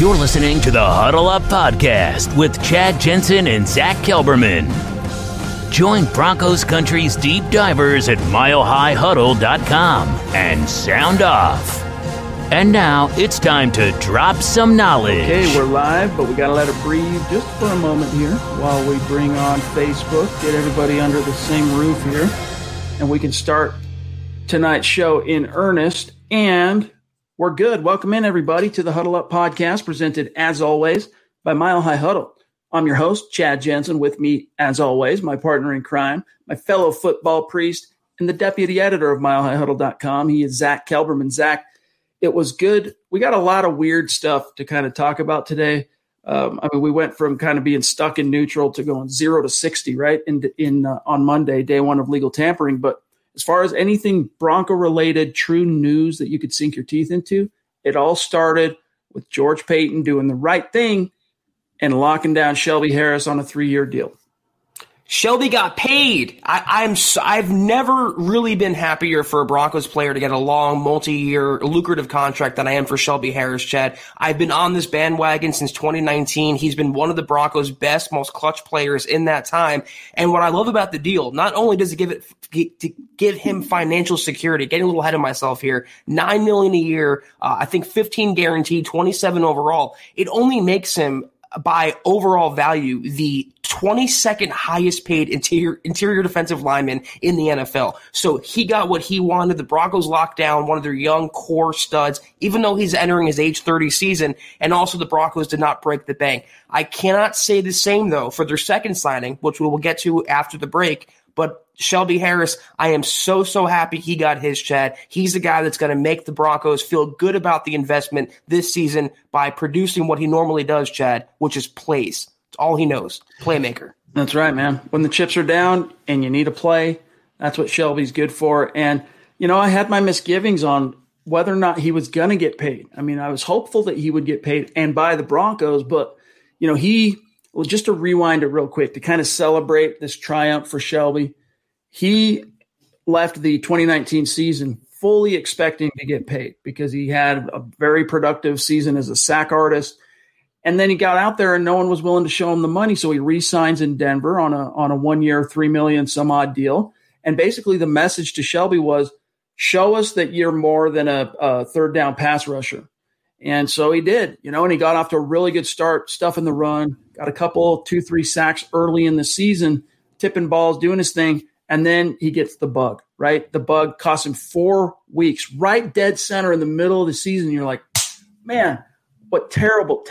You're listening to the Huddle Up Podcast with Chad Jensen and Zack Kelberman. Join Broncos Country's deep divers at milehighhuddle.com and sound off. And now it's time to drop some knowledge. Okay, we're live, but we got to let it breathe just for a moment here while we bring on Facebook, get everybody under the same roof here, and we can start tonight's show in earnest. And we're good. Welcome in, everybody, to the Huddle Up Podcast, presented, as always, by Mile High Huddle. I'm your host, Chad Jensen. With me, as always, my partner in crime, my fellow football priest, and the deputy editor of milehighhuddle.com. He is Zack Kelberman. Zack, it was good. We got a lot of weird stuff to kind of talk about today. We went from kind of being stuck in neutral to going 0 to 60, right, on Monday, day one of legal tampering. But as far as anything Bronco-related true news that you could sink your teeth into, it all started with George Paton doing the right thing and locking down Shelby Harris on a 3-year deal. Shelby got paid. I've never really been happier for a Broncos player to get a long, multi-year, lucrative contract than I am for Shelby Harris, Chad. I've been on this bandwagon since 2019. He's been one of the Broncos' best, most clutch players in that time. And what I love about the deal, not only does it give him financial security, getting a little ahead of myself here, $9 million a year, I think 15 guaranteed, 27 overall. It only makes him, by overall value, the 22nd highest paid interior defensive lineman in the NFL. So he got what he wanted. The Broncos locked down one of their young core studs, even though he's entering his age 30 season, and also the Broncos did not break the bank. I cannot say the same, though, for their second signing, which we will get to after the break. But Shelby Harris, I am so happy he got his, Chad. He's the guy that's going to make the Broncos feel good about the investment this season by producing what he normally does, Chad, which is plays. It's all he knows, playmaker. That's right, man. When the chips are down and you need a play, that's what Shelby's good for. And, I had my misgivings on whether or not he was going to get paid. I mean, I was hopeful that he would get paid and by the Broncos, but, just to rewind it real quick, to kind of celebrate this triumph for Shelby, he left the 2019 season fully expecting to get paid because he had a very productive season as a sack artist. And then he got out there and no one was willing to show him the money. So he re-signs in Denver on a 1-year, $3 million some odd deal. And basically the message to Shelby was, show us that you're more than a third down pass rusher. And so he did, and he got off to a really good start, stuffing the run, got a couple, 2-3 sacks early in the season, tipping balls, doing his thing. And then he gets the bug, right? The bug cost him 4 weeks, right dead center in the middle of the season. You're like, man, what terrible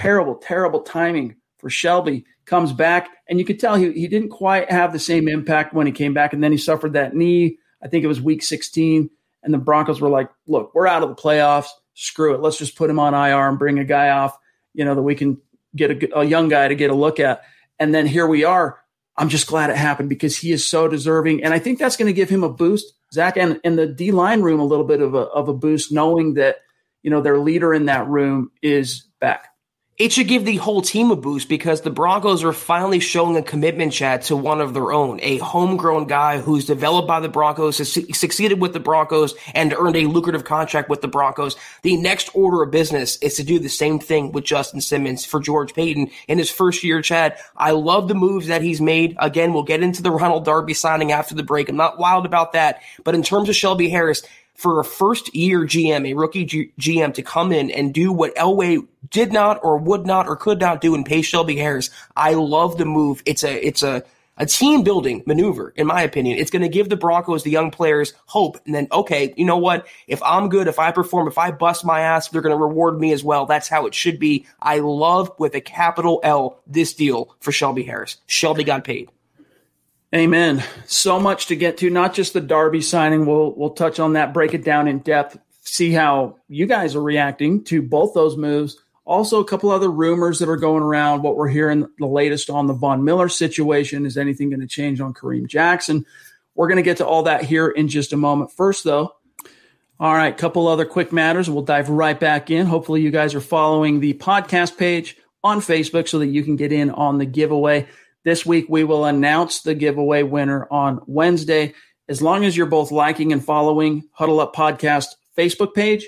timing for Shelby. Comes back, and you could tell he didn't quite have the same impact when he came back. And then he suffered that knee. I think it was week 16. And the Broncos were like, look, we're out of the playoffs. Screw it. Let's just put him on IR and bring a guy off, that we can get a young guy to get a look at. And then here we are. I'm just glad it happened because he is so deserving. And I think that's going to give him a boost, Zack, and the D-line room a little bit of a boost, knowing that, their leader in that room is back. It should give the whole team a boost because the Broncos are finally showing a commitment, Chad, to one of their own, a homegrown guy who's developed by the Broncos, has succeeded with the Broncos, and earned a lucrative contract with the Broncos. The next order of business is to do the same thing with Justin Simmons for George Paton in his first year, Chad. I love the moves that he's made. Again, we'll get into the Ronald Darby signing after the break. I'm not wild about that. But in terms of Shelby Harris, for a first-year GM, a rookie GM, to come in and do what Elway did not or would not or could not do and pay Shelby Harris, I love the move. It's a team-building maneuver, in my opinion. It's going to give the Broncos, the young players, hope. And then, okay, you know what? If I'm good, if I perform, if I bust my ass, they're going to reward me as well. That's how it should be. I love, with a capital L, this deal for Shelby Harris. Shelby got paid. Amen. So much to get to, not just the Darby signing. We'll touch on that, break it down in depth, see how you guys are reacting to both those moves. Also, a couple other rumors that are going around, what we're hearing, the latest on the Von Miller situation. Is anything going to change on Kareem Jackson? We're going to get to all that here in just a moment. First, though, all right, couple other quick matters. We'll dive right back in. Hopefully you guys are following the podcast page on Facebook so that you can get in on the giveaway. This week, we will announce the giveaway winner on Wednesday. As long as you're both liking and following Huddle Up Podcast Facebook page,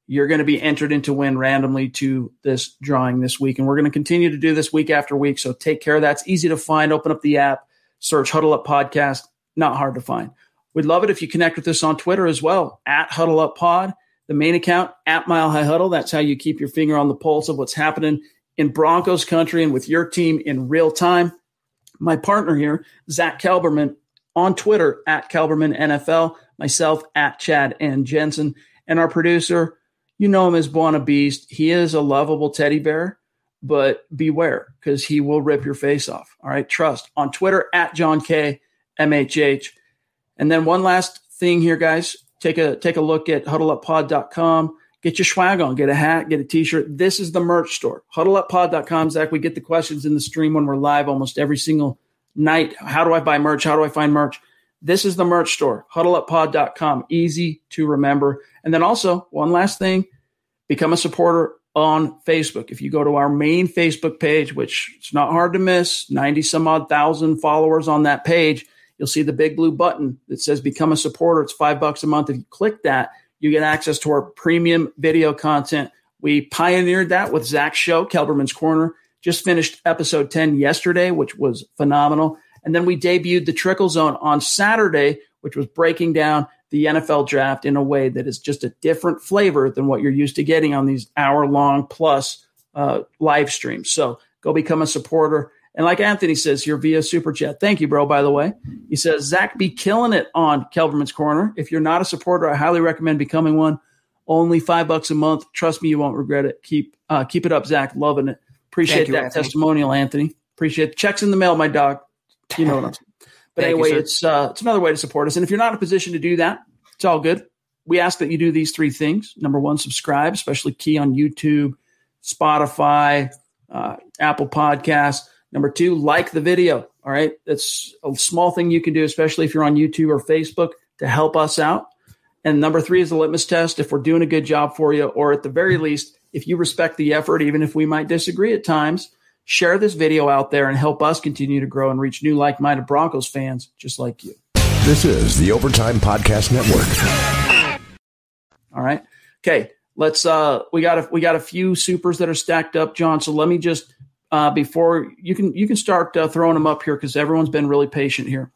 you're going to be entered in to win randomly to this drawing this week. And we're going to continue to do this week after week. So take care of that. It's easy to find. Open up the app, search Huddle Up Podcast. Not hard to find. We'd love it if you connect with us on Twitter as well, at Huddle Up Pod. The main account, at Mile High Huddle. That's how you keep your finger on the pulse of what's happening in Broncos country and with your team in real time. My partner here, Zack Kelberman, on Twitter, at Kelberman NFL. Myself, at Chad and Jensen. And our producer, you know him as Buona Beast. He is a lovable teddy bear, but beware, because he will rip your face off. All right, trust. On Twitter, at John K. MHH. And then one last thing here, guys. Take a look at huddleuppod.com. Get your swag on. Get a hat, get a T-shirt. This is the merch store. Huddleuppod.com. Zach, we get the questions in the stream when we're live almost every single night. How do I buy merch? How do I find merch? This is the merch store. Huddleuppod.com. Easy to remember. And then also, one last thing. Become a supporter on Facebook. If you go to our main Facebook page, which it's not hard to miss, 90-some-odd thousand followers on that page, you'll see the big blue button that says Become a Supporter. It's $5 a month. If you click that, you get access to our premium video content. We pioneered that with Zach's show, Kelberman's Corner. Just finished episode 10 yesterday, which was phenomenal. And then we debuted the Trickle Zone on Saturday, which was breaking down the NFL draft in a way that is just a different flavor than what you're used to getting on these hour-long plus live streams. So go become a supporter. And like Anthony says here via Super Chat, thank you, bro, by the way. He says, Zach be killing it on Kelberman's Corner. If you're not a supporter, I highly recommend becoming one. Only $5 a month. Trust me, you won't regret it. Keep it up, Zach. Loving it. Appreciate that Anthony. Testimonial, Anthony. Appreciate it. Checks in the mail, my dog. You know what I'm saying. But anyway, it's another way to support us. And if you're not in a position to do that, it's all good. We ask that you do these three things. Number one, subscribe, especially key on YouTube, Spotify, Apple Podcasts. Number two, like the video. All right. That's a small thing you can do, especially if you're on YouTube or Facebook, to help us out. And number three is the litmus test. If we're doing a good job for you, or at the very least, if you respect the effort, even if we might disagree at times, share this video out there and help us continue to grow and reach new like-minded Broncos fans just like you. This is the Overtime Podcast Network. All right. Okay. Let's we got a few supers that are stacked up, John. So let me just before you can start throwing them up here, because everyone's been really patient here.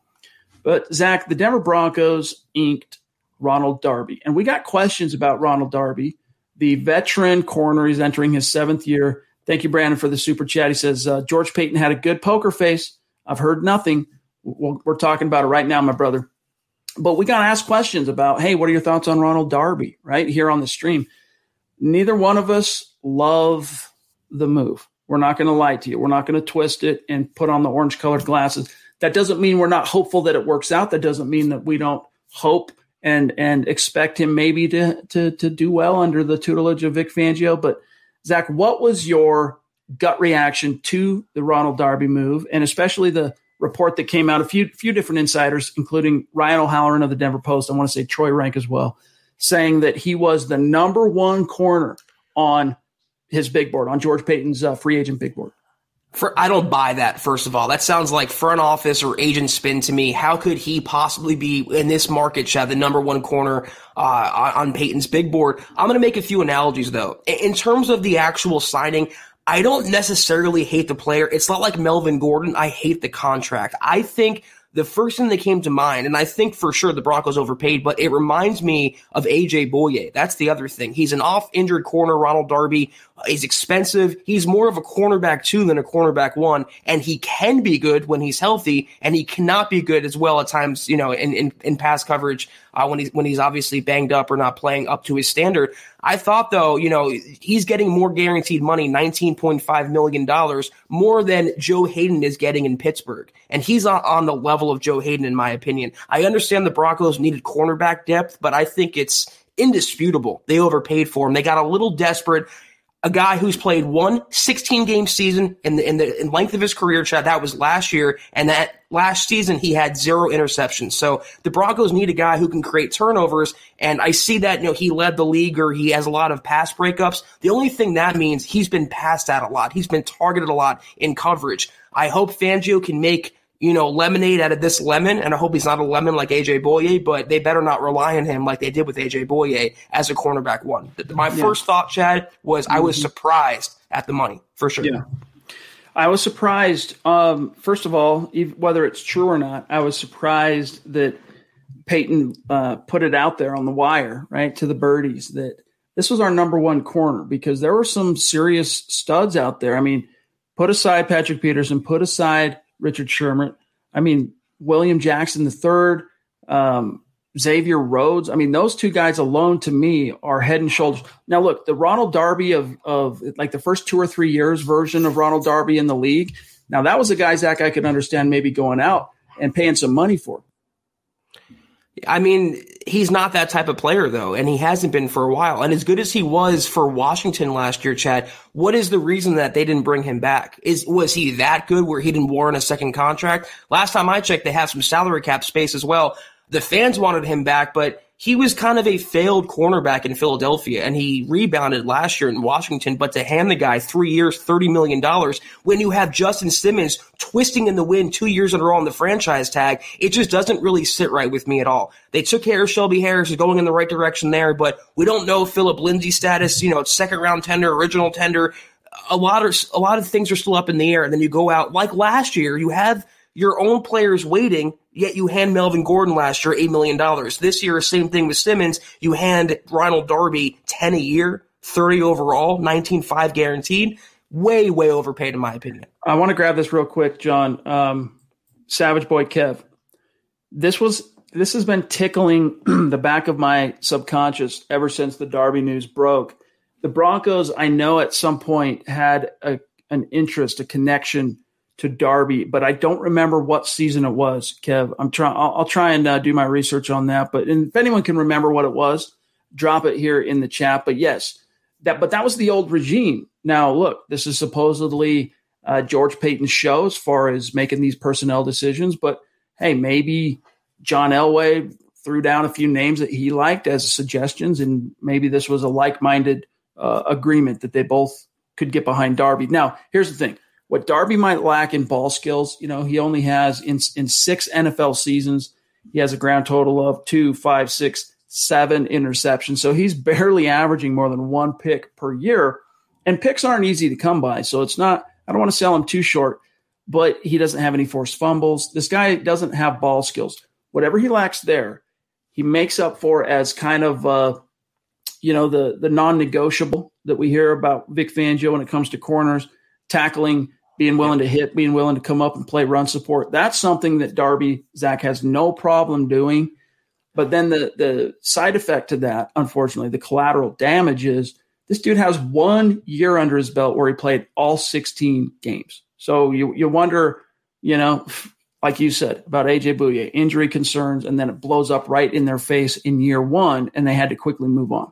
But Zach, the Denver Broncos inked Ronald Darby, and we got questions about Ronald Darby, the veteran corner. He's entering his 7th year. Thank you, Brandon, for the super chat. He says George Payton had a good poker face. I've heard nothing. We're talking about it right now, my brother. But we got to ask questions about, hey, what are your thoughts on Ronald Darby right here on the stream? Neither one of us love the move. We're not going to lie to you. We're not going to twist it and put on the orange-colored glasses. That doesn't mean we're not hopeful that it works out. That doesn't mean that we don't hope and expect him maybe to do well under the tutelage of Vic Fangio. But, Zach, what was your gut reaction to the Ronald Darby move, and especially the report that came out, a few different insiders, including Ryan O'Halloran of the Denver Post, I want to say Troy Rank as well, saying that he was the number one corner on his big board, on George Payton's free agent big board. I don't buy that, first of all. That sounds like front office or agent spin to me. How could he possibly be, in this market, Chad, the number one corner on Payton's big board? I'm going to make a few analogies, though. In terms of the actual signing, I don't necessarily hate the player. It's not like Melvin Gordon. I hate the contract. I think the first thing that came to mind, and I think for sure the Broncos overpaid, but it reminds me of A.J. Boye. That's the other thing. He's an off-injured corner, Ronald Darby. He's expensive. He's more of a cornerback 2 than a cornerback 1, and he can be good when he's healthy, and he cannot be good as well at times, in pass coverage when he's obviously banged up or not playing up to his standard. I thought, though, he's getting more guaranteed money, $19.5 million, more than Joe Hayden is getting in Pittsburgh. And he's on the level of Joe Hayden, in my opinion. I understand the Broncos needed cornerback depth, but I think it's indisputable they overpaid for him. They got a little desperate. A guy who's played one 16-game season in length of his career, Chad, that was last year, and that last season he had 0 interceptions. So the Broncos need a guy who can create turnovers, and I see that he led the league, or he has a lot of pass breakups. The only thing that means, he's been passed at a lot. He's been targeted a lot in coverage. I hope Fangio can make lemonade out of this lemon, and I hope he's not a lemon like AJ Boye, but they better not rely on him like they did with AJ Boye as a cornerback one. My first thought, Chad, was I was surprised at the money, for sure. Yeah. I was surprised, first of all, whether it's true or not, I was surprised that Peyton put it out there on the wire, right, to the birdies that this was our number one corner, because there were some serious studs out there. I mean, put aside Patrick Peterson, put aside Richard Sherman. I mean, William Jackson III, Xavier Rhodes. I mean, those two guys alone to me are head and shoulders. Now, look, the Ronald Darby of like the first 2 or 3 years version of Ronald Darby in the league. Now, that was a guy, Zach, I could understand maybe going out and paying some money for. I mean, he's not that type of player, though, and he hasn't been for a while. And as good as he was for Washington last year, Chad, what is the reason that they didn't bring him back? Was he that good where he didn't warrant a second contract? Last time I checked, they have some salary cap space as well. The fans wanted him back, but he was kind of a failed cornerback in Philadelphia, and he rebounded last year in Washington. But to hand the guy 3 years, $30 million, when you have Justin Simmons twisting in the wind 2 years in a row on the franchise tag, it just doesn't really sit right with me at all. They took care of Shelby Harris, is going in the right direction there, but we don't know Phillip Lindsay status, second round tender, original tender. A lot of things are still up in the air, and then you go out like last year, you have your own players waiting, yet you hand Melvin Gordon last year $8 million. This year, same thing with Simmons. You hand Ronald Darby $10 a year, $30 overall, $19.5 guaranteed. Way, way overpaid in my opinion. I want to grab this real quick, John. Savage Boy Kev. This has been tickling the back of my subconscious ever since the Darby news broke. The Broncos, I know at some point had an interest, a connection to Darby, but I don't remember what season it was, Kev. I'll try and do my research on that. But if anyone can remember what it was, drop it here in the chat. But yes, that was the old regime. Now, look, this is supposedly George Payton's show as far as making these personnel decisions. But hey, maybe John Elway threw down a few names that he liked as suggestions, and maybe this was a like-minded agreement that they both could get behind Darby. Now, here's the thing. What Darby might lack in ball skills, he only has in 6 NFL seasons, he has a grand total of 2, 5, 6, 7 interceptions. So he's barely averaging more than 1 pick per year. And picks aren't easy to come by. So it's not, I don't want to sell him too short, but he doesn't have any forced fumbles. This guy doesn't have ball skills. Whatever he lacks there, he makes up for as kind of, the non-negotiable that we hear about Vic Fangio when it comes to corners, tackling, being willing to hit, being willing to come up and play run support. That's something that Darby, Zach, has no problem doing. But then the side effect to that, unfortunately, the collateral damage is this dude has 1 year under his belt where he played all 16 games. So you wonder, like you said, about AJ Bouye, injury concerns, and then it blows up right in their face in year 1, and they had to quickly move on.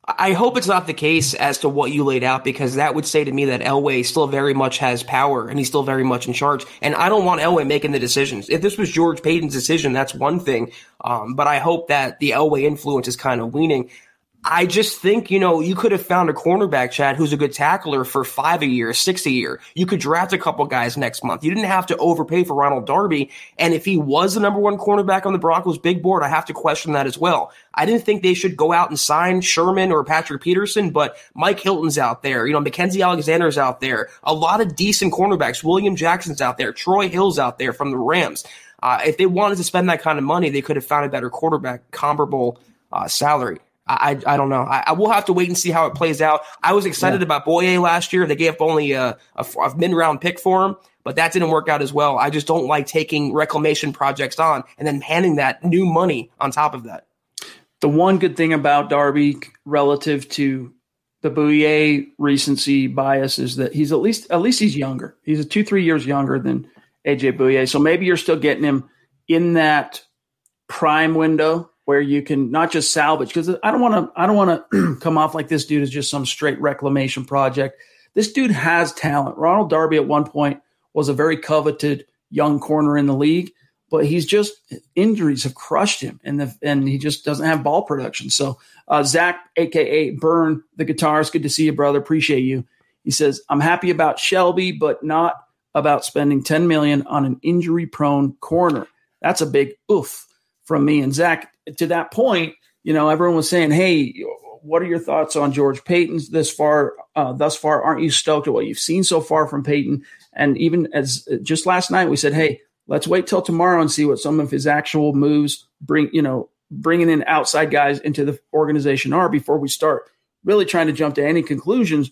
I hope it's not the case as to what you laid out, because that would say to me that Elway still very much has power and he's still very much in charge. And I don't want Elway making the decisions. If this was George Payton's decision, that's one thing. But I hope that the Elway influence is kind of weaning. I just think, you could have found a cornerback, Chad, who's a good tackler for $5 a year, $6 a year. You could draft a couple guys next month. You didn't have to overpay for Ronald Darby. And if he was the number one cornerback on the Broncos big board, I have to question that as well. I didn't think they should go out and sign Sherman or Patrick Peterson, but Mike Hilton's out there. Mackenzie Alexander's out there. A lot of decent cornerbacks. William Jackson's out there. Troy Hill's out there from the Rams. If they wanted to spend that kind of money, they could have found a better quarterback, comparable salary. I don't know. I will have to wait and see how it plays out. I was excited about Boye last year. They gave up only a mid-round pick for him, but that didn't work out as well. I just don't like taking reclamation projects on and then handing that new money on top of that. The one good thing about Darby relative to the Bouye recency bias is that he's at least he's younger. He's 2-3 years younger than AJ Bouye. So maybe you're still getting him in that prime window where you can not just salvage, because I don't want to come off like this dude is just some straight reclamation project. This dude has talent. Ronald Darby at one point was a very coveted young corner in the league, but injuries have crushed him, and he just doesn't have ball production. So Zach, a.k.a. Burn the Guitarist, good to see you, brother. Appreciate you. He says, I'm happy about Shelby, but not about spending $10 million on an injury-prone corner. That's a big oof from me. And Zach, to that point, everyone was saying, hey, what are your thoughts on George Payton thus far? Aren't you stoked at what you've seen so far from Payton? And even as just last night, we said, hey, let's wait till tomorrow and see what some of his actual moves bringing in outside guys into the organization are before we start really trying to jump to any conclusions.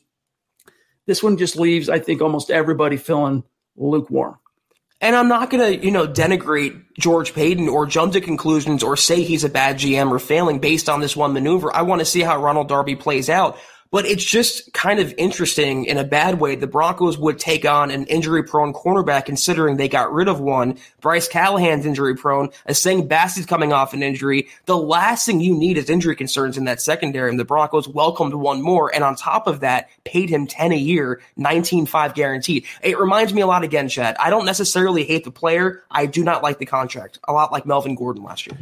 This one just leaves, I think, almost everybody feeling lukewarm. And I'm not going to, denigrate George Payton or jump to conclusions or say he's a bad GM or failing based on this one maneuver. I want to see how Ronald Darby plays out. But it's just kind of interesting in a bad way. The Broncos would take on an injury-prone cornerback considering they got rid of one. Bryce Callahan's injury-prone. Aseng Bassett's coming off an injury. The last thing you need is injury concerns in that secondary, and the Broncos welcomed one more, and on top of that, paid him $10 a year, $19.5 guaranteed. It reminds me a lot again, Chad. I don't necessarily hate the player. I do not like the contract. A lot like Melvin Gordon last year.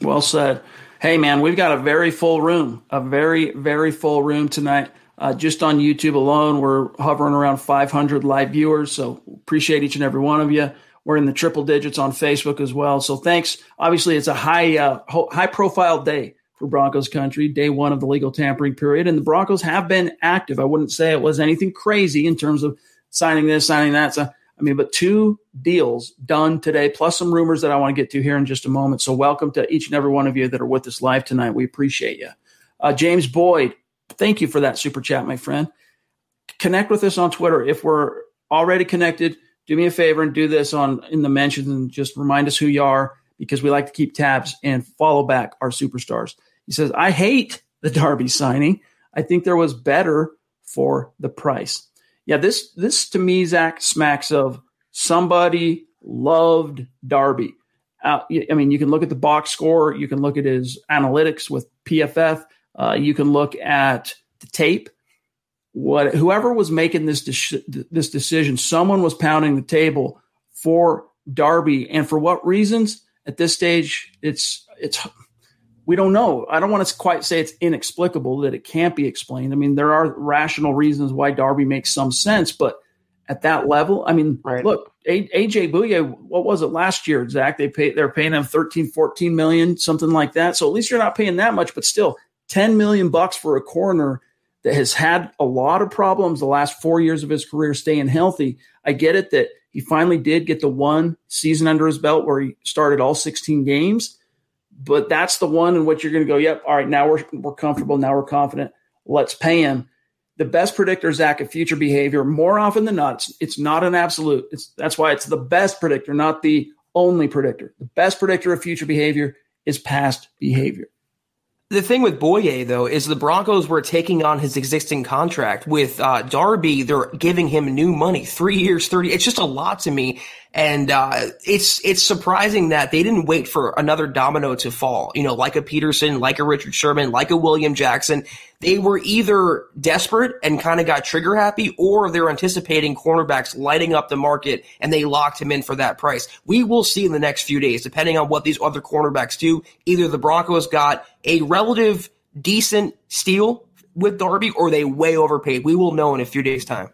Well said. Hey, man, we've got a very full room, a very, very full room tonight. Just on YouTube alone, we're hovering around 500 live viewers, so appreciate each and every one of you. We're in the triple digits on Facebook as well, so thanks. Obviously, it's a high-profile day for Broncos country, day one of the legal tampering period, and the Broncos have been active. I wouldn't say it was anything crazy in terms of signing this, signing that. So, but 2 deals done today, plus some rumors that I want to get to here in just a moment. So welcome to each and every one of you that are with us live tonight. We appreciate you. James Boyd, thank you for that super chat, my friend. Connect with us on Twitter. If we're already connected, do me a favor and do this in the mentions and just remind us who you are, because we like to keep tabs and follow back our superstars. He says, I hate the Darby signing. I think there was better for the price. Yeah, this to me, Zach, smacks of somebody loved Darby. You can look at the box score. You can look at his analytics with PFF. You can look at the tape. Whoever was making this decision, someone was pounding the table for Darby. And for what reasons? At this stage, it's we don't know. I don't want to quite say it's inexplicable, that it can't be explained. There are rational reasons why Darby makes some sense, but at that level, right. Look, AJ Bouye, what was it last year, Zach? They're paying him $13-14 million, something like that. So at least you're not paying that much, but still $10 million for a corner that has had a lot of problems the last 4 years of his career staying healthy. I get it that he finally did get the one season under his belt where he started all 16 games. But that's the one in which you're going to go, yep, all right, now we're comfortable, now we're confident, let's pay him. The best predictor, Zach, of future behavior, more often than not, it's not an absolute. That's why it's the best predictor, not the only predictor. The best predictor of future behavior is past behavior. The thing with Boye, though, is the Broncos were taking on his existing contract. With Darby, they're giving him new money, 3 years, 30. It's just a lot to me. And it's surprising that they didn't wait for another domino to fall, like a Peterson, like a Richard Sherman, like a William Jackson. They were either desperate and kind of got trigger happy, or they're anticipating cornerbacks lighting up the market and they locked him in for that price. We will see in the next few days, depending on what these other cornerbacks do. Either the Broncos got a relative decent steal with Darby or they way overpaid. We will know in a few days' time.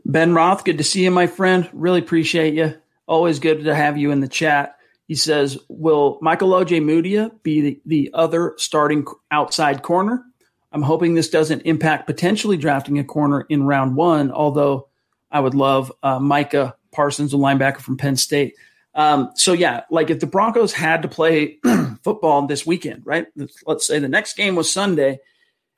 Ben Roth, good to see you, my friend. Really appreciate you. Always good to have you in the chat. He says, will Michael Ojemudia be the other starting outside corner? I'm hoping this doesn't impact potentially drafting a corner in round 1, although I would love Micah Parsons, a linebacker from Penn State. If the Broncos had to play football this weekend, right? Let's say the next game was Sunday.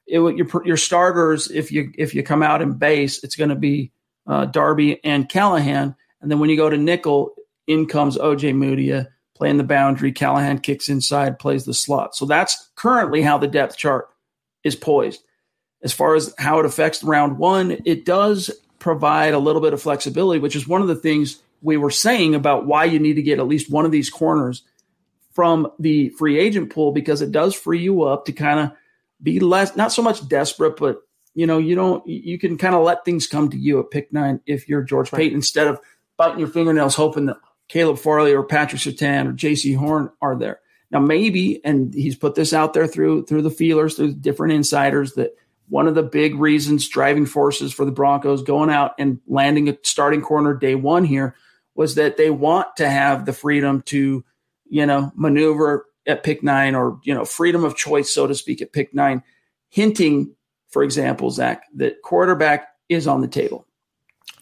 Your starters, if you come out in base, it's going to be Darby and Callahan. And then when you go to nickel, in comes Ojemudia playing the boundary. Callahan kicks inside, plays the slot. So that's currently how the depth chart is poised. As far as how it affects round 1, it does provide a little bit of flexibility, which is one of the things we were saying about why you need to get at least one of these corners from the free agent pool, because it does free you up to kind of be less, not so much desperate, but you can kind of let things come to you at pick 9 if you're George Payton, instead of biting your fingernails hoping that Caleb Farley or Patrick Surtain or J.C. Horn are there. Now maybe, and he's put this out there through the feelers, through different insiders, that one of the big reasons, driving forces for the Broncos going out and landing a starting corner day one here was that they want to have the freedom to, maneuver at pick 9 or, freedom of choice, so to speak, at pick 9, hinting, for example, Zach, that quarterback is on the table.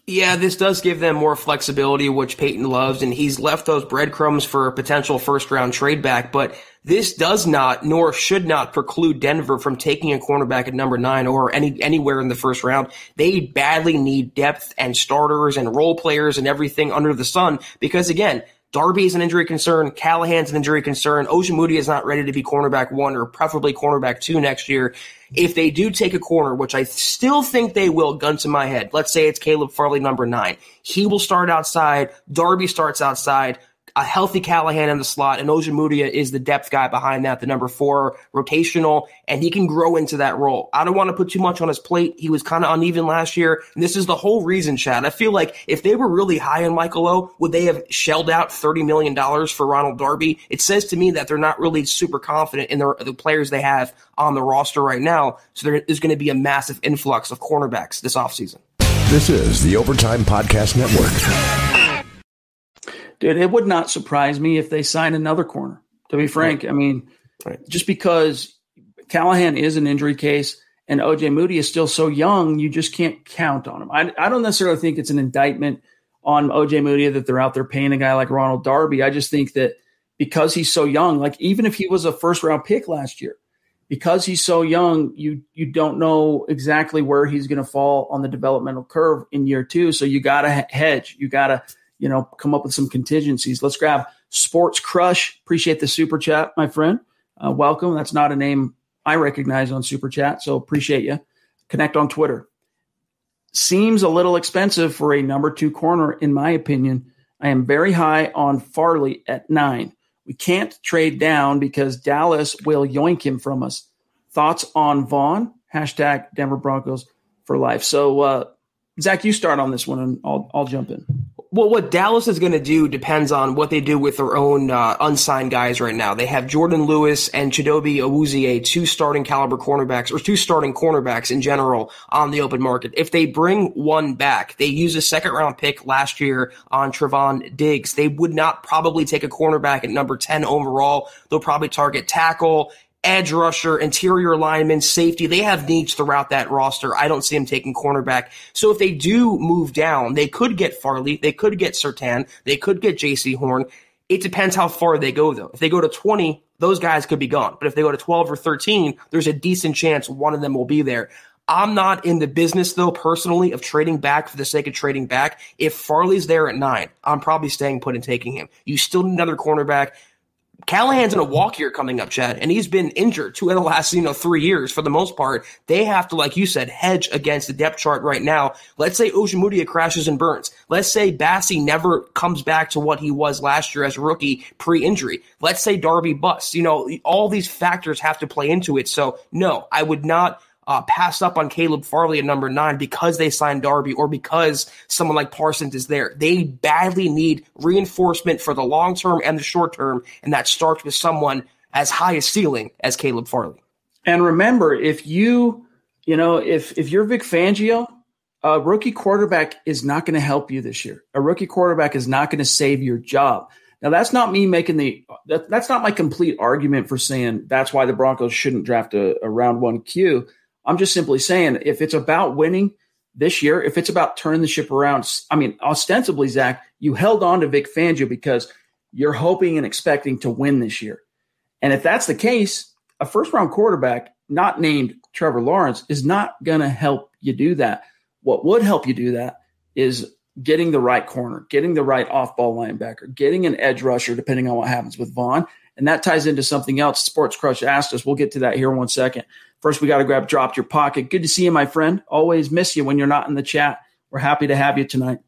Yeah, this does give them more flexibility, which Peyton loves, and he's left those breadcrumbs for a potential first-round trade back. But this does not, nor should not, preclude Denver from taking a cornerback at number 9 or anywhere in the first round. They badly need depth and starters and role players and everything under the sun because, again, Darby is an injury concern. Callahan's an injury concern. Ojemudia is not ready to be cornerback 1 or preferably cornerback 2 next year. If they do take a corner, which I still think they will, gun to my head, let's say it's Caleb Farley, number 9. He will start outside. Darby starts outside. A healthy Callahan in the slot, and Ojemudia is the depth guy behind that, the number 4 rotational, and he can grow into that role. I don't want to put too much on his plate. He was kind of uneven last year, and this is the whole reason, Chad. I feel like if they were really high on Michael O, would they have shelled out $30 million for Ronald Darby? It says to me that they're not really super confident in the players they have on the roster right now, so there is going to be a massive influx of cornerbacks this offseason. This is the Overtime Podcast Network. Dude, it would not surprise me if they sign another corner, to be frank. Right. Just because Callahan is an injury case and Ojemudia is still so young, you just can't count on him. I don't necessarily think it's an indictment on Ojemudia that they're out there paying a guy like Ronald Darby. I just think that because he's so young, like even if he was a first-round pick last year, because he's so young, you don't know exactly where he's going to fall on the developmental curve in year 2. So you got to hedge. You got to come up with some contingencies. Let's grab Sports Crush. Appreciate the super chat, my friend. Welcome. That's not a name I recognize on super chat, so appreciate you. Connect on Twitter. Seems a little expensive for a number 2 corner, in my opinion. I am very high on Farley at 9. We can't trade down because Dallas will yoink him from us. Thoughts on Vaughn? Hashtag Denver Broncos for life. So, Zach, you start on this one, and I'll jump in. Well, what Dallas is going to do depends on what they do with their own unsigned guys right now. They have Jordan Lewis and Chidobe Awuzie, 2 starting caliber cornerbacks, or 2 starting cornerbacks in general on the open market. If they bring one back, they used a second-round pick last year on Trevon Diggs. They would not probably take a cornerback at number 10 overall. They'll probably target tackle, edge rusher, interior lineman, safety. They have needs throughout that roster. I don't see them taking cornerback. So if they do move down, they could get Farley, they could get Surtain, they could get J.C. Horn. It depends how far they go, though. If they go to 20, those guys could be gone. But if they go to 12 or 13, there's a decent chance one of them will be there. I'm not in the business, though, personally, of trading back for the sake of trading back. If Farley's there at 9, I'm probably staying put and taking him. You still need another cornerback. Callahan's in a walk year coming up, Chad, and he's been injured 2 of the last, 3 years for the most part. They have to, like you said, hedge against the depth chart right now. Let's say Ojemudia crashes and burns. Let's say Bassie never comes back to what he was last year as a rookie pre-injury. Let's say Darby busts. All these factors have to play into it. So, no, I would not pass up on Caleb Farley at number 9 because they signed Darby or because someone like Parsons is there. They badly need reinforcement for the long term and the short term, and that starts with someone as high a ceiling as Caleb Farley. And remember, if you're Vic Fangio, a rookie quarterback is not going to help you this year. A rookie quarterback is not going to save your job. Now, that's not me making that's not my complete argument for saying that's why the Broncos shouldn't draft a round 1 Q. I'm just simply saying if it's about winning this year, if it's about turning the ship around, ostensibly, Zach, you held on to Vic Fangio because you're hoping and expecting to win this year. And if that's the case, a first-round quarterback not named Trevor Lawrence is not going to help you do that. What would help you do that is getting the right corner, getting the right off-ball linebacker, getting an edge rusher, depending on what happens with Vaughn. And that ties into something else Sports Crush asked us. We'll get to that here in 1 second. First, we got to grab Dropped Your Pocket. Good to see you, my friend. Always miss you when you're not in the chat. We're happy to have you tonight.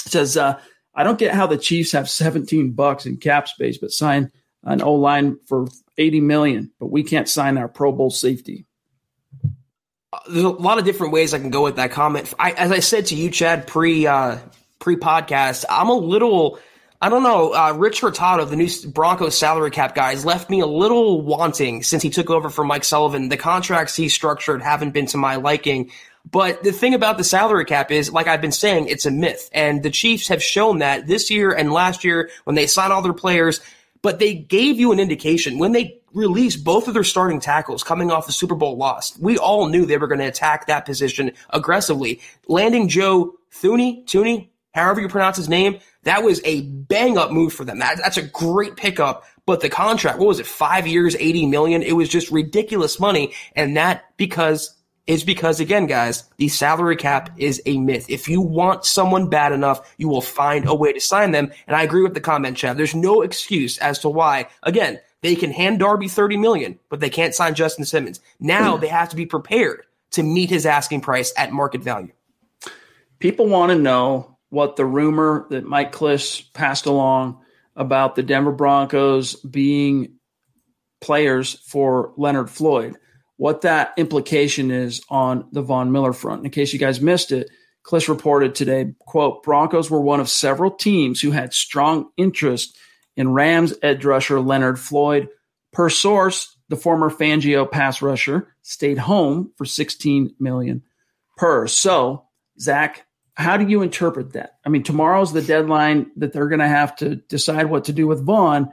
It says, I don't get how the Chiefs have $17 in cap space, but sign an O-line for $80 million, but we can't sign our Pro Bowl safety. There's a lot of different ways I can go with that comment. As I said to you, Chad, pre-podcast, I'm a little I don't know. Rich Hurtado, the new Broncos salary cap guy, has left me a little wanting since he took over from Mike Sullivan. The contracts he structured haven't been to my liking. But the thing about the salary cap is, like I've been saying, it's a myth. And the Chiefs have shown that this year and last year when they signed all their players. But they gave you an indication when they released both of their starting tackles coming off the Super Bowl loss. We all knew they were going to attack that position aggressively. Landing Joe Thuney, however you pronounce his name, that was a bang-up move for them. That's a great pickup. But the contract, what was it, 5 years, $80 million? It was just ridiculous money. And that because, again, guys, the salary cap is a myth. If you want someone bad enough, you will find a way to sign them. And I agree with the comment, Chad. There's no excuse as to why, again, they can hand Darby $30 million, but they can't sign Justin Simmons. Now they have to be prepared to meet his asking price at market value. People want to know what the rumor that Mike Kliss passed along about the Denver Broncos being players for Leonard Floyd, what that implication is on the Von Miller front. In case you guys missed it, Kliss reported today, quote, Broncos were one of several teams who had strong interest in Rams edge rusher Leonard Floyd. Per source, the former Fangio pass rusher stayed home for $16 million per. So, Zach, how do you interpret that? I mean, tomorrow's the deadline that they're going to have to decide what to do with Vaughn.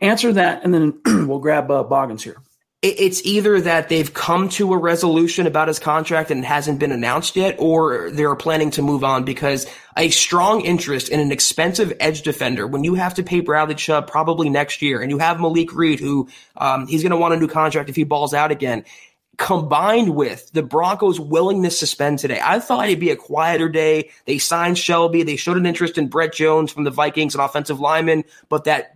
Answer that, and then we'll grab Boggins here. It's either that they've come to a resolution about his contract and it hasn't been announced yet, or they're planning to move on, because a strong interest in an expensive edge defender, when you have to pay Bradley Chubb probably next year, and you have Malik Reed, who he's going to want a new contract if he balls out again, combined with the Broncos' willingness to spend today. I thought it'd be a quieter day. They signed Shelby. They showed an interest in Brett Jones from the Vikings, an offensive lineman, but that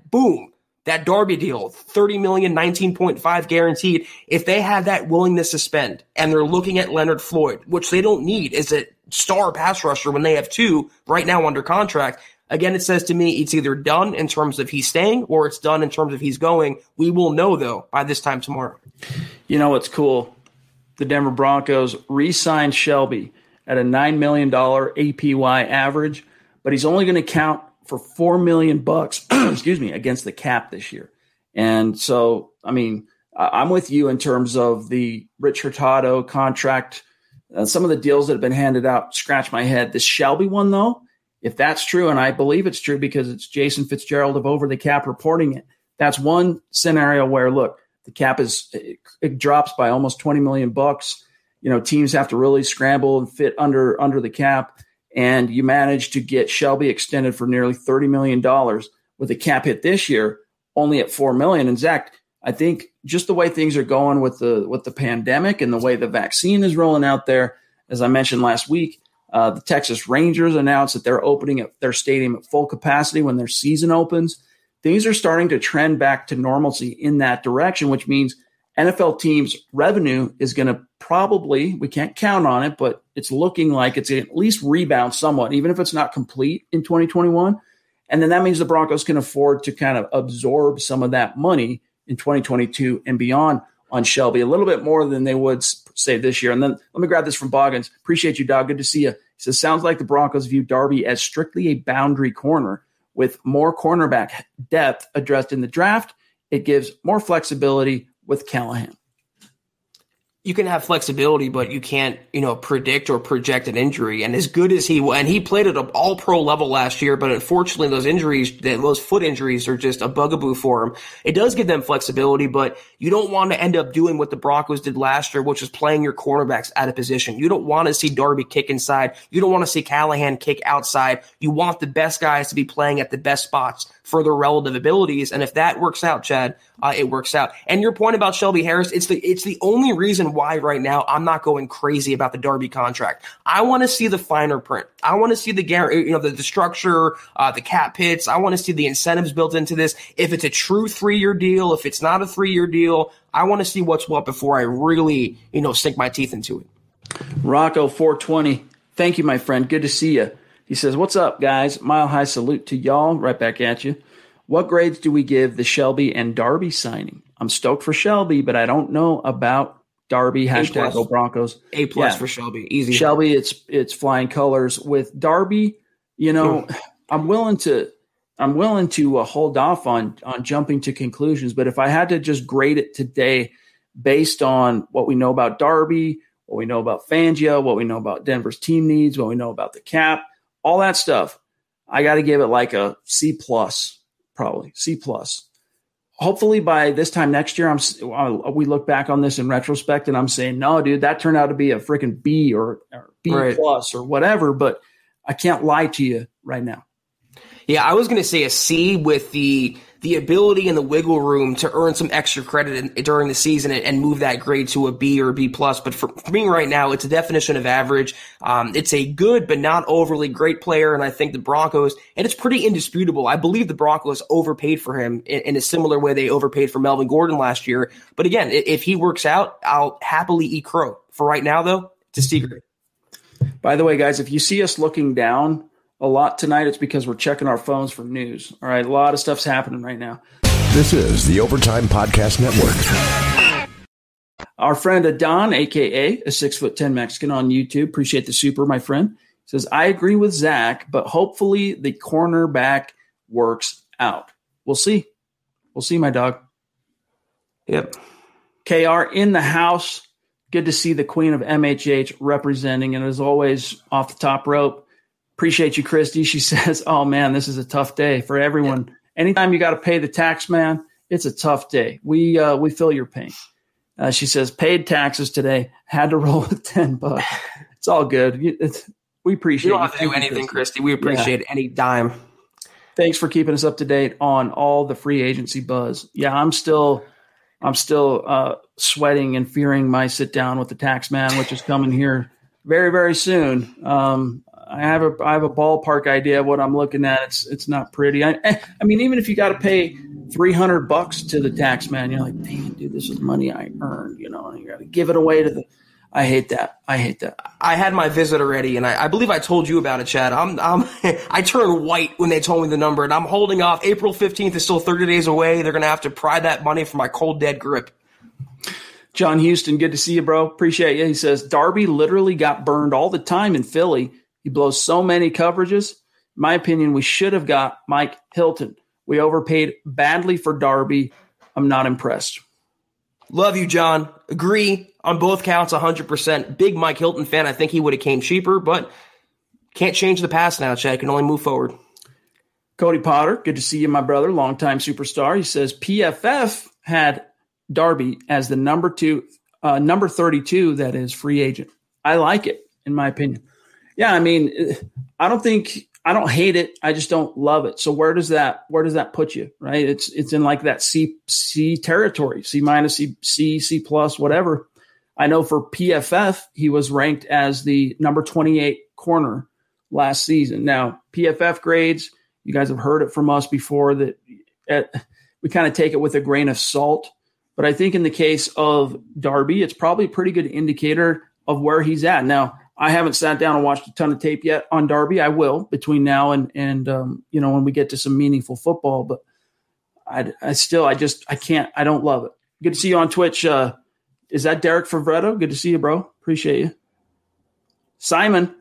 Darby deal, $30 million, 19.5 guaranteed. If they have that willingness to spend and they're looking at Leonard Floyd, which they don't need as a star pass rusher when they have two right now under contract, again, it says to me it's either done in terms of he's staying or it's done in terms of he's going. We will know, though, by this time tomorrow. You know what's cool? The Denver Broncos re-signed Shelby at a $9 million APY average, but he's only going to count for $4 million against the cap this year. And so, I mean, I'm with you in terms of the Rich Hurtado contract. Some of the deals that have been handed out scratch my head. The Shelby one, though, if that's true, and I believe it's true because it's Jason Fitzgerald of Over the Cap reporting it, that's one scenario where, look, the cap it drops by almost $20 million. You know, teams have to really scramble and fit under the cap. And you manage to get Shelby extended for nearly $30 million with a cap hit this year, only at $4 million. And Zach, I think just the way things are going with the pandemic and the way the vaccine is rolling out there, as I mentioned last week, the Texas Rangers announced that they're opening up their stadium at full capacity when their season opens. Things are starting to trend back to normalcy in that direction, which means NFL teams' revenue is going to probably, we can't count on it, but it's looking like it's at least rebound somewhat, even if it's not complete in 2021. And then that means the Broncos can afford to kind of absorb some of that money in 2022 and beyond on Shelby, a little bit more than they would say this year. And then let me grab this from Boggins. Appreciate you, Doug. Good to see you. He says, sounds like the Broncos view Darby as strictly a boundary corner with more cornerback depth addressed in the draft. It gives more flexibility with Callahan. You can have flexibility, but you can't, predict or project an injury. And as good as he played at an all-pro level last year, but unfortunately those foot injuries are just a bugaboo for him. It does give them flexibility, but you don't want to end up doing what the Broncos did last year, which is playing your cornerbacks out of position. You don't want to see Darby kick inside. You don't want to see Callahan kick outside. You want the best guys to be playing at the best spots for their relative abilities. And if that works out, Chad, it works out. And your point about Shelby Harris, it's the only reason why right now I'm not going crazy about the Darby contract. I want to see the finer print. I want to see the structure, the cap hits. I want to see the incentives built into this. If it's a true 3-year deal, if it's not a 3-year deal, I want to see what's what before I really, sink my teeth into it. Rocco 420. Thank you, my friend. Good to see you. He says, what's up, guys? Mile high salute to y'all. Right back at you. What grades do we give the Shelby and Darby signing? I'm stoked for Shelby, but I don't know about Darby. Hashtag Go Broncos. A+ for Shelby. Easy. Shelby, it's flying colors. With Darby, I'm willing to I'm willing to hold off on jumping to conclusions. But if I had to just grade it today based on what we know about Darby, what we know about Fangio, what we know about Denver's team needs, what we know about the cap, all that stuff, I got to give it like a C+, probably C+. Hopefully by this time next year, we look back on this in retrospect and I'm saying, no, dude, that turned out to be a freaking B or B plus or whatever. But I can't lie to you right now. Yeah, I was going to say a C with the ability and the wiggle room to earn some extra credit during the season and move that grade to a B or a B plus. But for me right now, it's a definition of average. It's a good but not overly great player, and I think the Broncos, and it's pretty indisputable, I believe the Broncos overpaid for him in a similar way they overpaid for Melvin Gordon last year. But again, if he works out, I'll happily eat crow. For right now, though, it's a secret. By the way, guys, if you see us looking down a lot tonight, it's because we're checking our phones for news. All right, a lot of stuff's happening right now. This is the Overtime Podcast Network. Our friend Adon, a.k.a. a 6'10" Mexican on YouTube, appreciate the super, my friend, says, I agree with Zach, but hopefully the cornerback works out. We'll see. We'll see, my dog. Yep. KR in the house. Good to see the queen of MHH representing, and as always, off the top rope. Appreciate you, Christy. She says, oh, man, this is a tough day for everyone. Yeah. Anytime you got to pay the tax man, it's a tough day. We feel your pain. She says, paid taxes today. Had to roll with $10. It's all good. We appreciate it. You don't have to do anything, Christy. We appreciate any dime. Thanks for keeping us up to date on all the free agency buzz. Yeah, I'm still sweating and fearing my sit down with the tax man, which is coming here very, very soon. I have a ballpark idea of what I'm looking at. It's not pretty. I mean, even if you got to pay $300 to the tax man, you're like, damn, dude, this is money I earned, and you got to give it away to the. I hate that. I had my visit already, and I believe I told you about it, Chad. I turned white when they told me the number, and I'm holding off. April 15th is still 30 days away. They're going to have to pry that money from my cold, dead grip. John Houston, good to see you, bro. Appreciate you. He says, Darby literally got burned all the time in Philly. He blows so many coverages. In my opinion, we should have got Mike Hilton. We overpaid badly for Darby. I'm not impressed. Love you, John. Agree on both counts 100%. Big Mike Hilton fan. I think he would have came cheaper, but can't change the past now, Chad. Can only move forward. Cody Potter, good to see you, my brother, longtime superstar. He says PFF had Darby as the number 32, that is, free agent. I like it, in my opinion. Yeah, I mean, I don't hate it. I just don't love it. So where does that put you, right? It's in like that C territory, C minus, C plus, whatever. I know for PFF, he was ranked as the number 28 corner last season. Now, PFF grades, you guys have heard it from us before that we kind of take it with a grain of salt. But I think in the case of Darby, it's probably a pretty good indicator of where he's at. Now, I haven't sat down and watched a ton of tape yet on Darby. I will between now and when we get to some meaningful football. But I can't. I don't love it. Good to see you on Twitch. Is that Derek Favretto? Good to see you, bro. Appreciate you. Simon,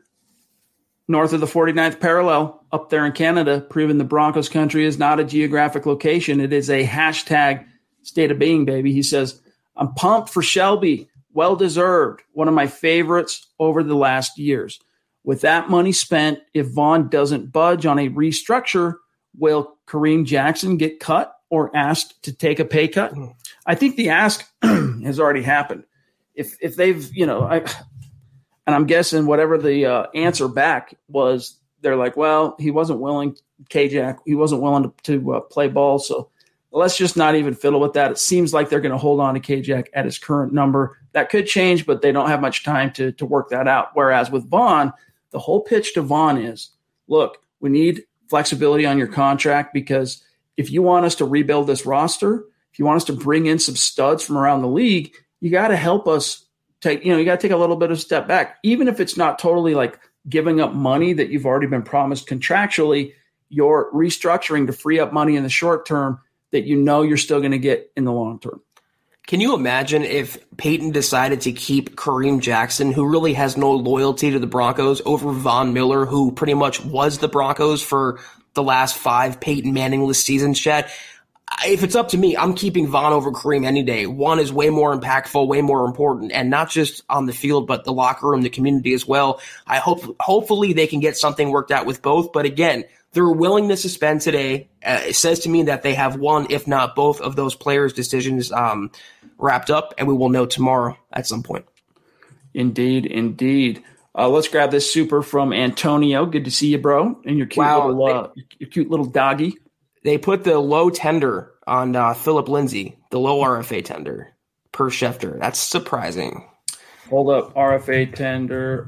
north of the 49th parallel, up there in Canada, proving the Broncos country is not a geographic location. It is a hashtag state of being, baby. He says, I'm pumped for Shelby. Well-deserved. One of my favorites over the last years. With that money spent, if Vaughn doesn't budge on a restructure, will Kareem Jackson get cut or asked to take a pay cut? I think the ask has already happened. If they've, and I'm guessing whatever the answer back was, they're like, well, he wasn't willing, K-Jack, he wasn't willing to play ball, so let's just not even fiddle with that. It seems like they're going to hold on to K-Jack at his current number. That could change, but they don't have much time to work that out. Whereas with Vaughn, the whole pitch to Vaughn is, look, we need flexibility on your contract because if you want us to rebuild this roster, if you want us to bring in some studs from around the league, you got to help us take, you got to take a little bit of a step back. Even if it's not totally like giving up money that you've already been promised contractually, you're restructuring to free up money in the short term that you're still going to get in the long term. Can you imagine if Peyton decided to keep Kareem Jackson, who really has no loyalty to the Broncos, over Von Miller, who pretty much was the Broncos for the last 5 Peyton Manning-less seasons, Chad. If it's up to me, I'm keeping Von over Kareem any day. One is way more impactful, way more important, and not just on the field, but the locker room, the community as well. Hopefully they can get something worked out with both. But again, their willing to suspend today, it says to me that they have one, if not both, of those players' decisions wrapped up, and we will know tomorrow at some point. Indeed. Let's grab this super from Antonio. Good to see you, bro, and your cute little doggy. They put the low tender on Phillip Lindsay, the low RFA tender per Schefter. That's surprising. Hold up, RFA tender.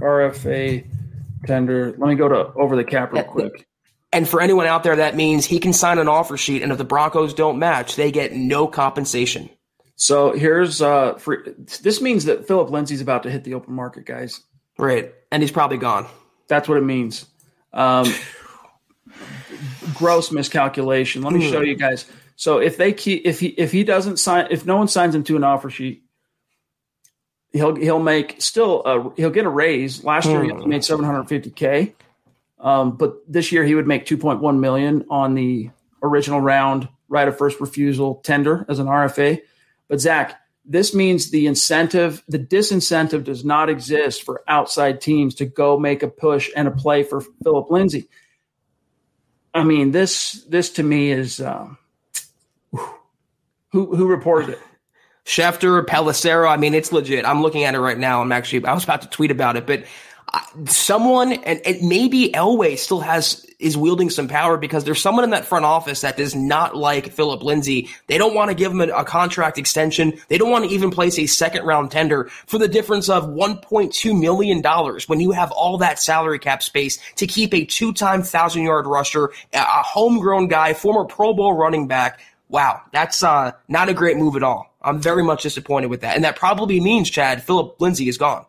Let me go to over the cap real quick. And for anyone out there, that means he can sign an offer sheet, and if the Broncos don't match, they get no compensation. So here's this means that Phillip Lindsay's about to hit the open market, guys. Right, and he's probably gone. That's what it means. Gross miscalculation. Let me show you guys. So if he doesn't sign, if no one signs him to an offer sheet, he'll get a raise. Last year he made $750K, but this year he would make $2.1 million on the original round right of first refusal tender as an RFA. But Zach, this means the disincentive does not exist for outside teams to go make a push and a play for Phillip Lindsay. I mean, this to me is who reported it? Schefter, Pelissero. I mean, it's legit. I'm looking at it right now. I was about to tweet about it, but someone, and maybe Elway still is wielding some power because there's someone in that front office that does not like Phillip Lindsay. They don't want to give him a contract extension. They don't want to even place a second round tender for the difference of $1.2 million when you have all that salary cap space to keep a 2-time 1,000-yard rusher, a homegrown guy, former Pro Bowl running back. Wow, that's not a great move at all. I'm very much disappointed with that. And that probably means, Chad, Phillip Lindsay is gone.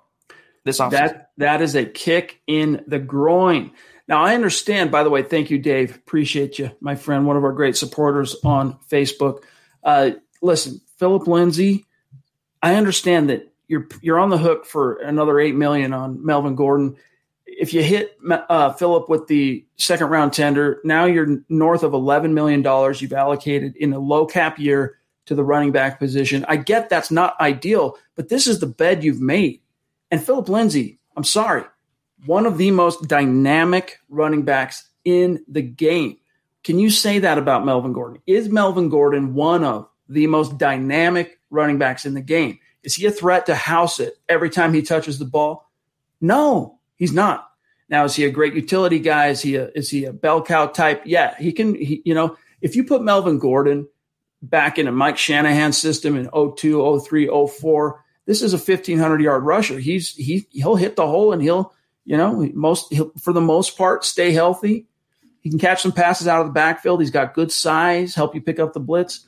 That is a kick in the groin. Now, I understand, by the way, thank you, Dave. Appreciate you, my friend, one of our great supporters on Facebook. Listen, Phillip Lindsay, I understand that you're on the hook for another $8 million on Melvin Gordon. If you hit Phillip with the second round tender, now you're north of $11 million you've allocated in a low cap year to the running back position. I get that's not ideal, but this is the bed you've made. And Phillip Lindsay, I'm sorry, one of the most dynamic running backs in the game. Can you say that about Melvin Gordon? Is Melvin Gordon one of the most dynamic running backs in the game? Is he a threat to house it every time he touches the ball? No, he's not. Now, is he a great utility guy? Is he a bell cow type? Yeah, he can. If you put Melvin Gordon back in a Mike Shanahan system in 02, 03, 04, this is a 1,500-yard rusher. He'll hit the hole and he'll for the most part stay healthy. He can catch some passes out of the backfield. He's got good size, help you pick up the blitz,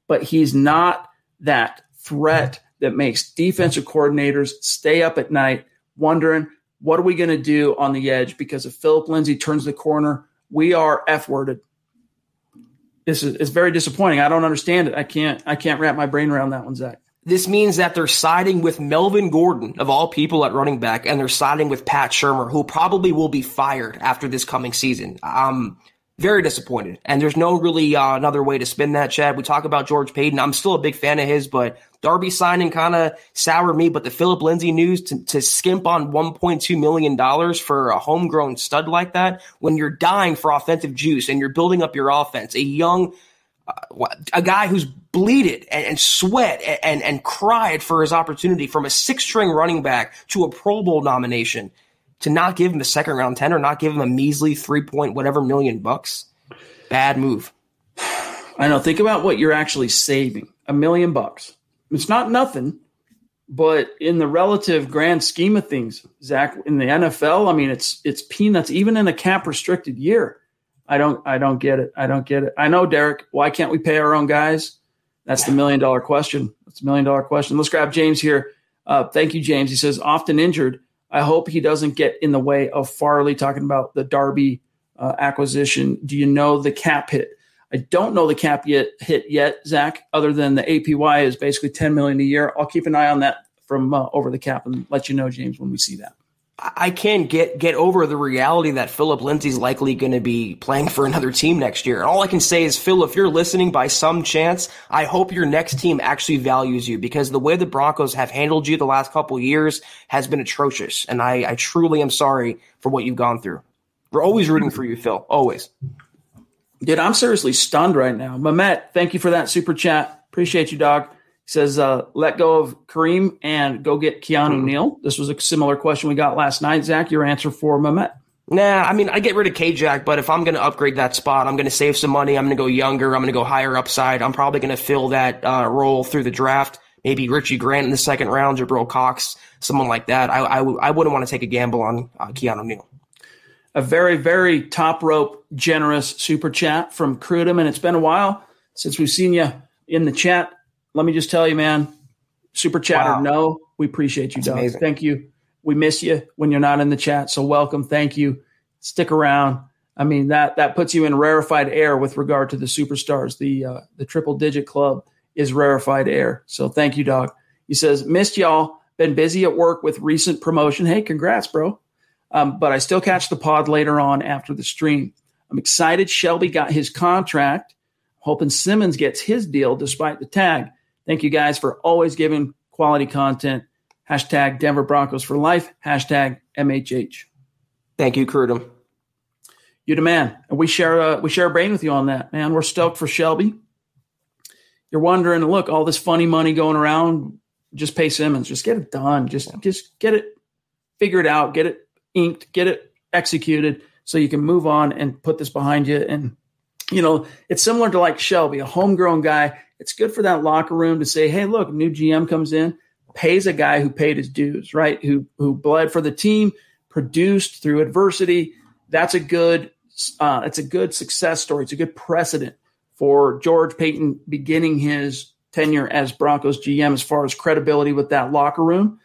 but he's not that threat that makes defensive coordinators stay up at night wondering, what are we going to do on the edge? Because if Phillip Lindsay turns the corner, we are F-worded. It's very disappointing. I don't understand it. I can't wrap my brain around that one, Zach. This means that they're siding with Melvin Gordon, of all people, at running back, and they're siding with Pat Shurmur, who probably will be fired after this coming season. I'm very disappointed, and there's no really another way to spin that, Chad. We talk about George Paton. I'm still a big fan of his, but Darby signing kind of soured me. But the Phillip Lindsay news, to skimp on $1.2 million for a homegrown stud like that, when you're dying for offensive juice and you're building up your offense, a guy who's bleeded and sweat and cried for his opportunity from a 6-string running back to a Pro Bowl nomination, to not give him a second round tender, not give him a measly $3 million bucks. Bad move. I know. Think about what you're actually saving. $1 million. It's not nothing, but in the relative grand scheme of things, Zach, in the NFL, I mean, it's peanuts, even in a cap restricted year. I don't get it. I know, Derek. Why can't we pay our own guys? That's the $1 million question. That's $1 million question. Let's grab James here. Thank you, James. He says, often injured. I hope he doesn't get in the way of Farley, talking about the Darby acquisition. Do you know the cap hit? I don't know the cap hit yet, Zach, other than the APY is basically $10 million a year. I'll keep an eye on that from over the cap and let you know, James, when we see that. I can't get over the reality that Phillip Lindsay's likely going to be playing for another team next year. And all I can say is, Phil, if you're listening by some chance, I hope your next team actually values you, because the way the Broncos have handled you the last couple of years has been atrocious. And I truly am sorry for what you've gone through. We're always rooting for you, Phil. Always. Dude, I'm seriously stunned right now. Mehmet, thank you for that super chat. Appreciate you, dog. He says, let go of Kareem and go get Keanu Neal. This was a similar question we got last night. Zach, your answer for Mehmet? Nah, I mean, I get rid of K-Jack, but if I'm going to upgrade that spot, I'm going to save some money. I'm going to go younger. I'm going to go higher upside. I'm probably going to fill that role through the draft. Maybe Richie Grant in the second round, Jabril Cox, someone like that. I wouldn't want to take a gamble on Keanu Neal. A very, very top rope, generous super chat from Crudum, and it's been a while since we've seen you in the chat. Let me just tell you, man, super chatter, wow. No, we appreciate you, dog. Amazing. Thank you. We miss you when you're not in the chat, so welcome. Thank you. Stick around. I mean, that puts you in rarefied air with regard to the superstars. The triple-digit club is rarefied air, so thank you, dog. He says, missed y'all. Been busy at work with recent promotion. Hey, congrats, bro. But I still catch the pod later on after the stream. I'm excited Shelby got his contract. Hoping Simmons gets his deal despite the tag. Thank you guys for always giving quality content. Hashtag Denver Broncos for life. Hashtag MHH. Thank you, Crudum. You're the man. And we share a brain with you on that, man. We're stoked for Shelby. You're wondering, look, all this funny money going around, just pay Simmons. Just get it done. Just get it figured out. Get it inked. Get it executed so you can move on and put this behind you. And, you know, it's similar to like Shelby, a homegrown guy. It's good for that locker room to say, hey, look, new GM comes in, pays a guy who paid his dues, right? Who bled for the team, produced through adversity. That's a good it's a good success story. It's a good precedent for George Paton beginning his tenure as Broncos GM as far as credibility with that locker room.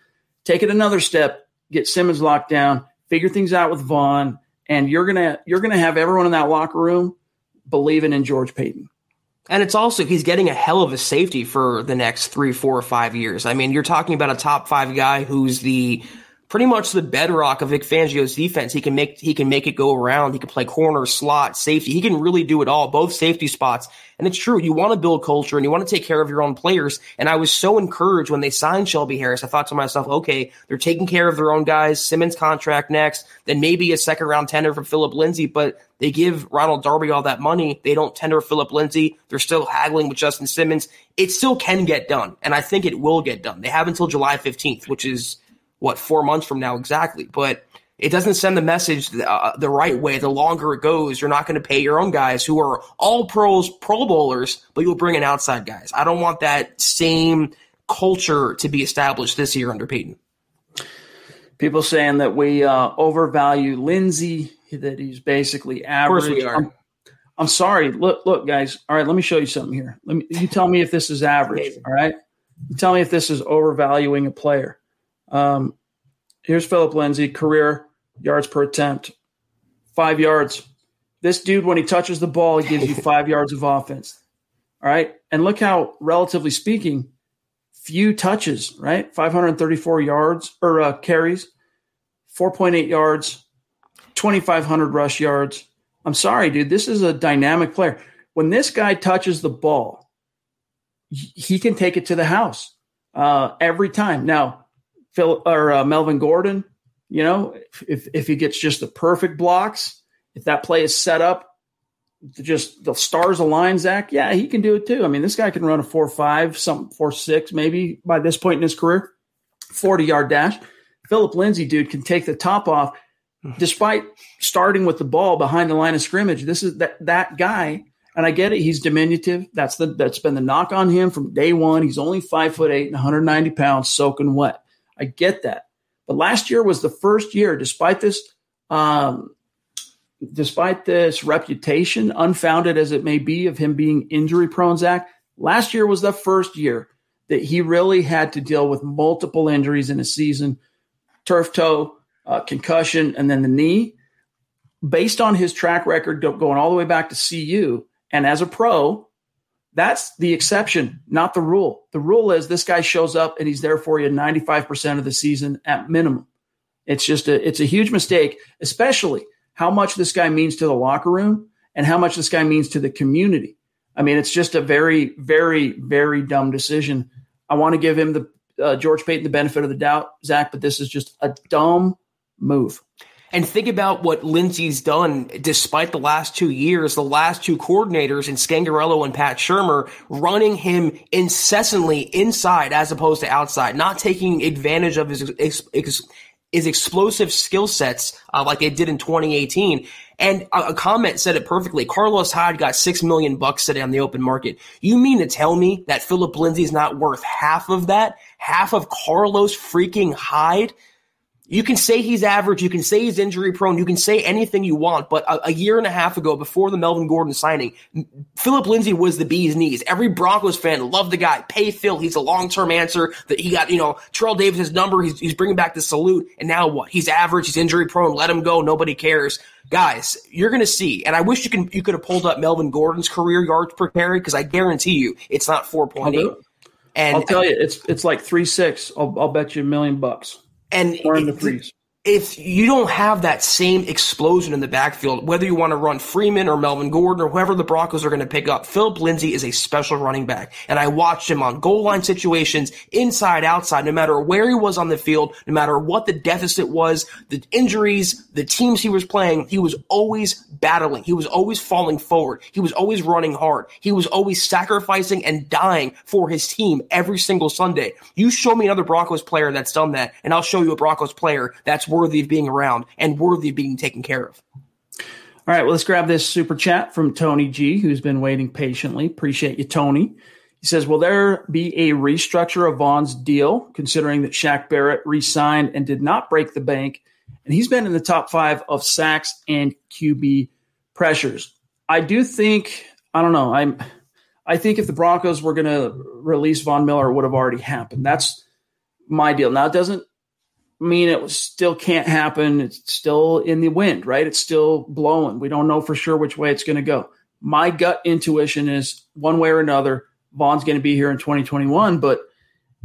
Take it another step, get Simmons locked down, figure things out with Vaughn, and you're gonna have everyone in that locker room believing in George Paton. And it's also, he's getting a hell of a safety for the next 3, 4, or 5 years. I mean, you're talking about a top 5 guy who's pretty much the bedrock of Vic Fangio's defense. He can make it go around. He can play corner, slot, safety. He can really do it all, both safety spots. And it's true. You want to build culture and you want to take care of your own players. And I was so encouraged when they signed Shelby Harris. I thought to myself, okay, they're taking care of their own guys. Simmons contract next, then maybe a second round tender for Phillip Lindsay, but they give Ronald Darby all that money. They don't tender Phillip Lindsay. They're still haggling with Justin Simmons. It still can get done. And I think it will get done. They have until July 15th, which is 4 months from now exactly. But it doesn't send the message the right way. The longer it goes, you're not going to pay your own guys who are all pros, Pro Bowlers, but you'll bring in outside guys. I don't want that same culture to be established this year under Peyton. People saying that we overvalue Lindsay, that he's basically average. Of course we are. I'm sorry. Look, guys. All right, let me show you something here. You tell me if this is average. Amazing. All right? You tell me if this is overvaluing a player. Here's Phillip Lindsay, career yards per attempt, 5 yards. This dude, when he touches the ball, he gives you 5 yards of offense. All right. And look how, relatively speaking, few touches, right? 534 yards or carries, 4.8 yards, 2,500 rush yards. I'm sorry, dude. This is a dynamic player. When this guy touches the ball, he can take it to the house every time. Now, Melvin Gordon, you know, if he gets just the perfect blocks, if that play is set up, just the stars align, Zach, yeah, he can do it too. I mean, this guy can run a 4.5, something 4.6 maybe by this point in his career, 40-yard dash. Phillip Lindsay, dude, can take the top off despite starting with the ball behind the line of scrimmage. This is that guy, and I get it. He's diminutive. That's been the knock on him from day one. He's only 5'8" and 190 pounds, soaking wet. I get that. But last year was the first year, despite this reputation, unfounded as it may be, of him being injury prone, Zach, last year was the first year that he really had to deal with multiple injuries in a season, turf toe, concussion, and then the knee. Based on his track record going all the way back to CU and as a pro, that's the exception, not the rule. The rule is this guy shows up and he's there for you 95% of the season at minimum. It's a huge mistake, especially how much this guy means to the locker room and how much this guy means to the community. I mean, it's just a very, very, very dumb decision. I want to give him the George Paton the benefit of the doubt, Zach, but this is just a dumb move. And think about what Lindsay's done despite the last 2 years, the last two coordinators in Scangarello and Pat Shurmur running him incessantly inside as opposed to outside, not taking advantage of his explosive skill sets like they did in 2018. And a comment said it perfectly. Carlos Hyde got $6 million today on the open market. You mean to tell me that Phillip Lindsay's not worth half of that? Half of Carlos freaking Hyde? You can say he's average, you can say he's injury prone, you can say anything you want, but a year and a half ago, before the Melvin Gordon signing, Phillip Lindsay was the bee's knees. Every Broncos fan loved the guy. Pay Phil, he's a long-term answer. That he got, Terrell Davis' number, he's bringing back the salute, and now what? He's average, he's injury prone, let him go, nobody cares. Guys, you're going to see, and I wish you could have pulled up Melvin Gordon's career yards per carry, because I guarantee you it's not 4.8. And I'll tell you, it's like 3.6. I'll bet you $1 million. And if you don't have that same explosion in the backfield, whether you want to run Freeman or Melvin Gordon or whoever the Broncos are going to pick up, Phillip Lindsay is a special running back. And I watched him on goal line situations, inside, outside, no matter where he was on the field, no matter what the deficit was, the injuries, the teams he was playing, he was always battling. He was always falling forward. He was always running hard. He was always sacrificing and dying for his team every single Sunday. You show me another Broncos player that's done that, and I'll show you a Broncos player that's worthy of being around and worthy of being taken care of. All right, well, let's grab this super chat from Tony G, who's been waiting patiently. Appreciate you, Tony. He says, will there be a restructure of Vaughn's deal, considering that Shaq Barrett re-signed and did not break the bank, and he's been in the top 5 of sacks and QB pressures? I do think, I don't know, I think if the Broncos were going to release Von Miller, it would have already happened. That's my deal. Now, it doesn't mean it still can't happen. It's still in the wind, right? It's still blowing. We don't know for sure which way it's going to go. My gut intuition is one way or another, Vaughn's going to be here in 2021, but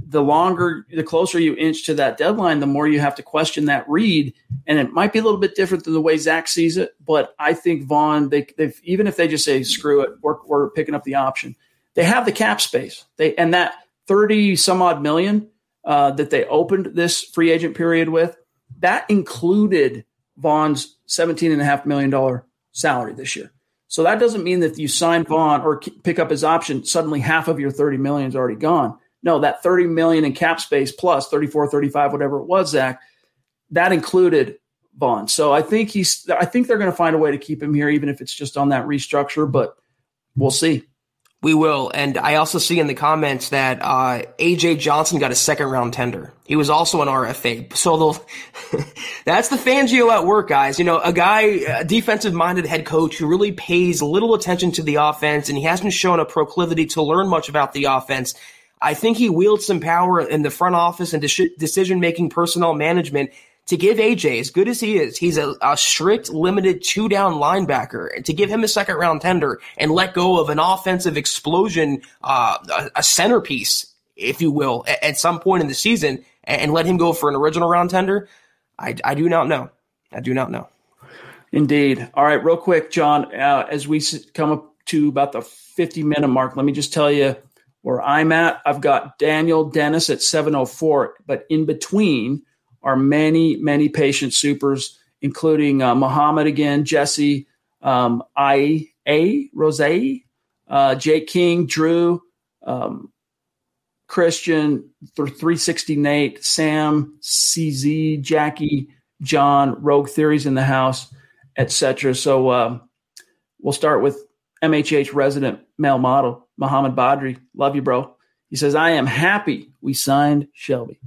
the closer you inch to that deadline, the more you have to question that read. And it might be a little bit different than the way Zach sees it, but I think Vaughn, they've even if they just say, screw it, we're picking up the option, they have the cap space. And that 30 some odd million that they opened this free agent period with, that included Vaughn's $17.5 million salary this year. So that doesn't mean that if you sign Vaughn or pick up his option, suddenly half of your $30 million is already gone. No, that $30 million in cap space plus 34, 35, whatever it was, Zach, that included Vaughn. So I think they're going to find a way to keep him here, even if it's just on that restructure, but we'll see. We will. And I also see in the comments that A.J. Johnson got a second-round tender. He was also an RFA. So that's the Fangio at work, guys. A guy, a defensive-minded head coach who really pays little attention to the offense, and he hasn't shown a proclivity to learn much about the offense. I think he wields some power in the front office and decision-making personnel management to give AJ, as good as he is, he's a strict, limited 2-down linebacker, and to give him a second-round tender and let go of an offensive explosion, a centerpiece, if you will, at some point in the season, and let him go for an original round tender, I do not know. I do not know. Indeed. All right, real quick, John, as we come up to about the 50-minute mark, let me just tell you where I'm at. I've got Daniel Dennis at 704, but in between are many, many patient supers, including Muhammad again, Jesse, Rose, Jake King, Drew, Christian, 360 Nate, Sam, CZ, Jackie, John, Rogue Theories in the house, etc. So we'll start with MHH resident male model, Muhammad Badri. Love you, bro. He says, I am happy we signed Shelby.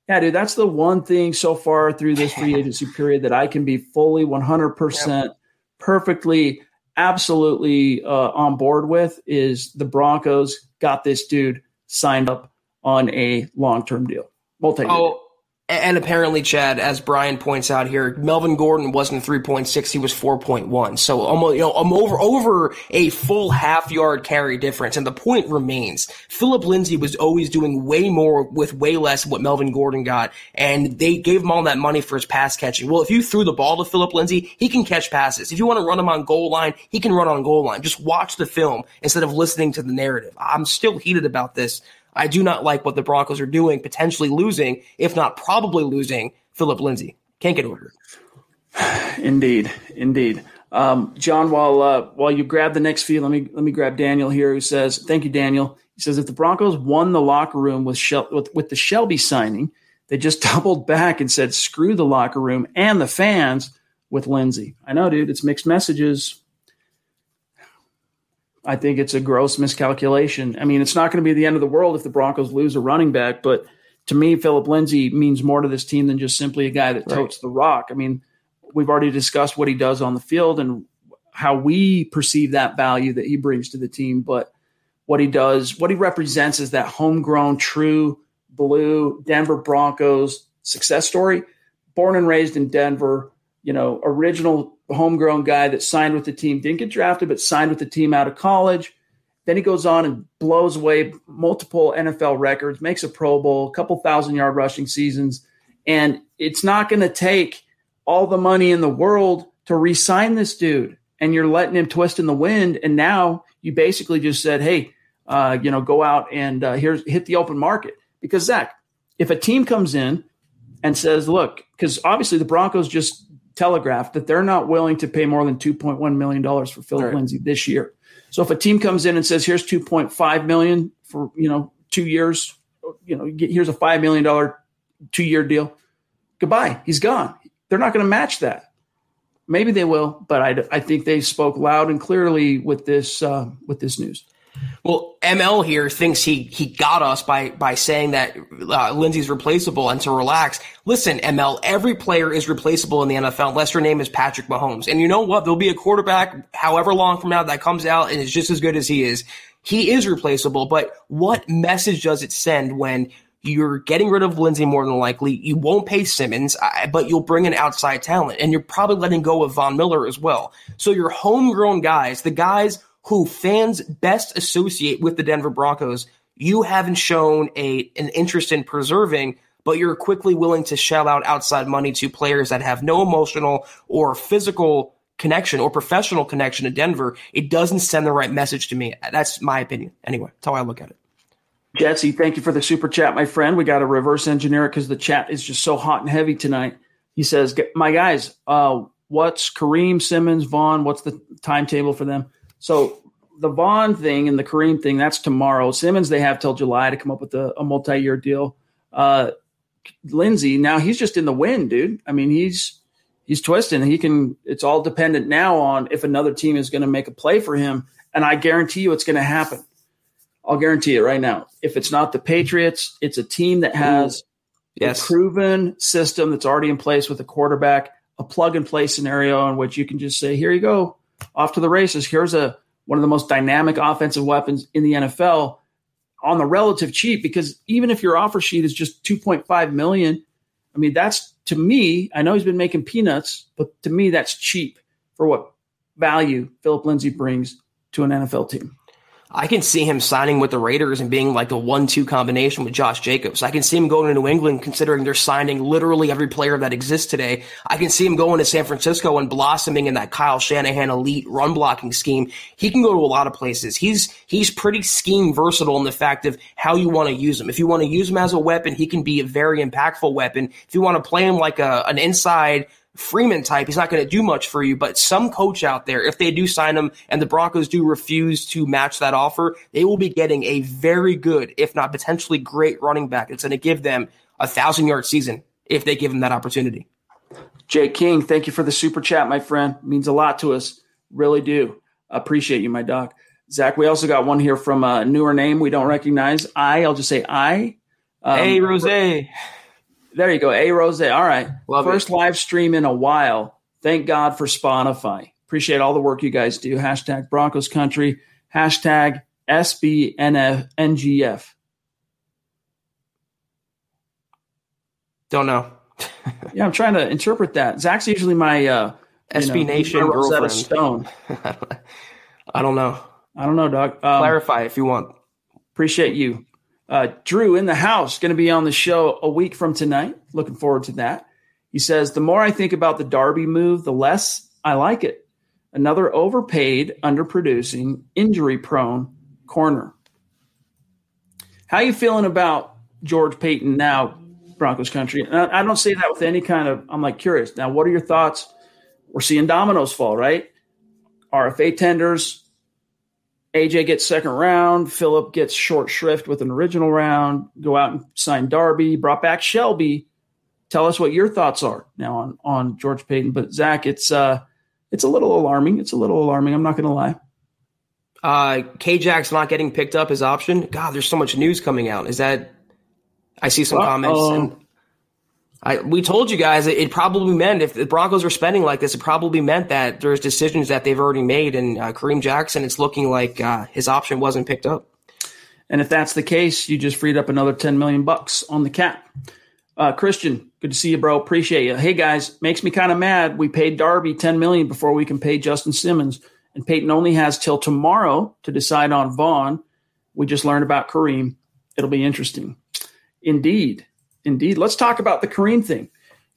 Yeah, dude, that's the one thing so far through this free agency period that I can be fully 100% perfectly, absolutely on board with is the Broncos got this dude signed up on a long-term deal. We'll take it. And apparently, Chad, as Brian points out here, Melvin Gordon wasn't 3.6; he was 4.1. So almost, over a full half-yard carry difference. And the point remains: Phillip Lindsay was always doing way more with way less than what Melvin Gordon got, and they gave him all that money for his pass catching. Well, if you threw the ball to Phillip Lindsay, he can catch passes. If you want to run him on goal line, he can run on goal line. Just watch the film instead of listening to the narrative. I'm still heated about this. I do not like what the Broncos are doing, potentially losing, if not probably losing, Phillip Lindsay. Can't get over it. Indeed. John, while you grab the next feed, let me grab Daniel here, who says, thank you, Daniel. He says, if the Broncos won the locker room with the Shelby signing, they just doubled back and said, screw the locker room and the fans with Lindsay. I know, dude, it's mixed messages. I think it's a gross miscalculation. I mean, it's not going to be the end of the world if the Broncos lose a running back, but to me, Phillip Lindsay means more to this team than just simply a guy that totes the rock. I mean, we've already discussed what he does on the field and how we perceive that value that he brings to the team, but what he does, what he represents is that homegrown, true blue Denver Broncos success story, born and raised in Denver, original homegrown guy that signed with the team, didn't get drafted, but signed with the team out of college. Then he goes on and blows away multiple NFL records, makes a Pro Bowl, a couple 1,000-yard rushing seasons. And it's not going to take all the money in the world to re-sign this dude. And you're letting him twist in the wind. And now you basically just said, hey, go out and hit the open market. Because, Zach, if a team comes in and says, look, because obviously the Broncos just telegraphed that they're not willing to pay more than $2.1 million for Phillip Lindsay this year. So if a team comes in and says, here's $2.5 million for, 2 years, here's a $5 million 2-year deal, goodbye. He's gone. They're not going to match that. Maybe they will, but I think they spoke loud and clearly with this news. Well, ML here thinks he got us by saying that Lindsay's replaceable, and to relax. Listen, ML, every player is replaceable in the NFL unless your name is Patrick Mahomes. And you know what? There'll be a quarterback however long from now that comes out and is just as good as he is. He is replaceable, but what message does it send when you're getting rid of Lindsay more than likely? You won't pay Simmons, but you'll bring in outside talent, and you're probably letting go of Von Miller as well. So your homegrown guys, the guys who fans best associate with the Denver Broncos, you haven't shown an interest in preserving, but you're quickly willing to shell out outside money to players that have no emotional or physical connection or professional connection to Denver. It doesn't send the right message to me. That's my opinion. Anyway, that's how I look at it. Jetsy, thank you for the super chat, my friend. We got to reverse engineer it because the chat is just so hot and heavy tonight. He says, my guys, what's Kareem, Simmons, Vaughn? What's the timetable for them? So the Vaughn thing and the Kareem thing, that's tomorrow. Simmons, they have till July to come up with a multi-year deal. Lindsay, now he's just in the wind, dude. I mean, he's twisting. It's all dependent now on if another team is going to make a play for him. And I guarantee you it's going to happen. I'll guarantee it right now. If it's not the Patriots, it's a team that has a proven system that's already in place with a quarterback, a plug-and-play scenario in which you can just say, here you go, off to the races. Here's one of the most dynamic offensive weapons in the NFL on the relative cheap, because even if your offer sheet is just $2.5 million, I mean, that's, to me, I know he's been making peanuts, but to me, that's cheap for what value Phillip Lindsay brings to an NFL team. I can see him signing with the Raiders and being like a 1-2 combination with Josh Jacobs. I can see him going to New England, considering they're signing literally every player that exists today. I can see him going to San Francisco and blossoming in that Kyle Shanahan elite run blocking scheme. He can go to a lot of places. He's pretty scheme versatile in the fact of how you want to use him. If you want to use him as a weapon, he can be a very impactful weapon. If you want to play him like an inside Freeman type, he's not going to do much for you. But some coach out there, if they do sign him and the Broncos do refuse to match that offer, they will be getting a very good, if not potentially great running back. It's going to give them a 1,000-yard season if they give him that opportunity. Jay King, thank you for the super chat, my friend. It means a lot to us. Really do. Appreciate you, my dog. Zach, we also got one here from a newer name we don't recognize. I'll just say I. Hey, Rose. There you go. A Rose. All right. First live stream in a while. Thank God for Spotify. Appreciate all the work you guys do. Hashtag Broncos Country. Hashtag SBNGF. Don't know. Yeah, I'm trying to interpret that. Zach's usually my SB Nation girlfriend. Stone. I don't know. I don't know, Doug. Clarify if you want. Appreciate you. Drew in the house, going to be on the show a week from tonight. Looking forward to that. He says, the more I think about the Darby move, the less I like it. Another overpaid, underproducing, injury-prone corner. How you feeling about George Paton now, Broncos country? And I don't say that with any kind of – I'm like curious. Now, what are your thoughts? We're seeing dominoes fall, right? RFA tenders – AJ gets second round. Phillip gets short shrift with an original round. Go out and sign Darby. Brought back Shelby. Tell us what your thoughts are now on George Paton. But Zach, it's a little alarming. It's a little alarming. I'm not going to lie. K-Jack's not getting picked up as option. God, there's so much news coming out. Is that? I see some comments. We told you guys it probably meant if the Broncos were spending like this, it probably meant that there's decisions that they've already made. And Kareem Jackson, it's looking like his option wasn't picked up. And if that's the case, you just freed up another $10 million on the cap. Christian, good to see you, bro. Appreciate you. Hey guys, makes me kind of mad. We paid Darby $10 million before we can pay Justin Simmons, and Paton only has till tomorrow to decide on Vaughn. We just learned about Kareem. It'll be interesting. Indeed. Let's talk about the Kareem thing.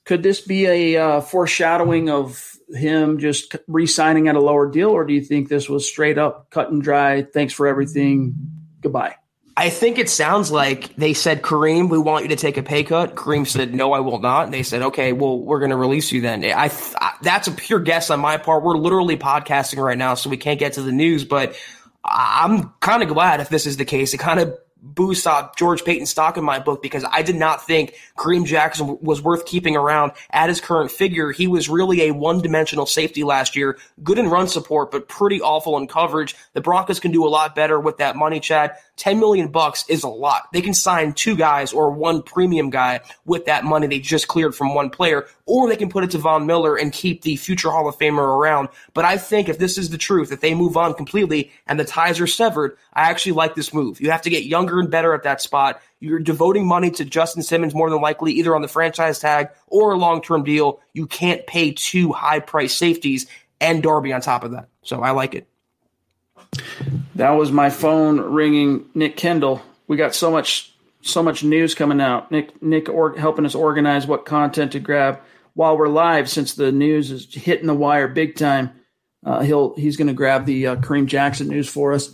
Could this be a foreshadowing of him just re-signing at a lower deal, or do you think this was straight up cut and dry, thanks for everything, goodbye? I think it sounds like they said, Kareem, we want you to take a pay cut. Kareem said, no, I will not. And they said, okay, well, we're going to release you then. That's a pure guess on my part. We're literally podcasting right now, so we can't get to the news, but I'm kind of glad if this is the case. It kind of boost George Paton's stock in my book, because I did not think Kareem Jackson was worth keeping around at his current figure. He was really a one-dimensional safety last year, good in run support, but pretty awful in coverage. The Broncos can do a lot better with that money, Chad. $10 million is a lot. They can sign two guys or one premium guy with that money they just cleared from one player, or they can put it to Von Miller and keep the future Hall of Famer around. But I think if this is the truth, if they move on completely and the ties are severed, I actually like this move. You have to get younger and better at that spot. You're devoting money to Justin Simmons more than likely, either on the franchise tag or a long-term deal. You can't pay two high-priced safeties and Darby on top of that. So I like it. That was my phone ringing. Nick Kendall. We got so much news coming out. Nick helping us organize what content to grab while we're live, since the news is hitting the wire big time. He's going to grab the Kareem Jackson news for us.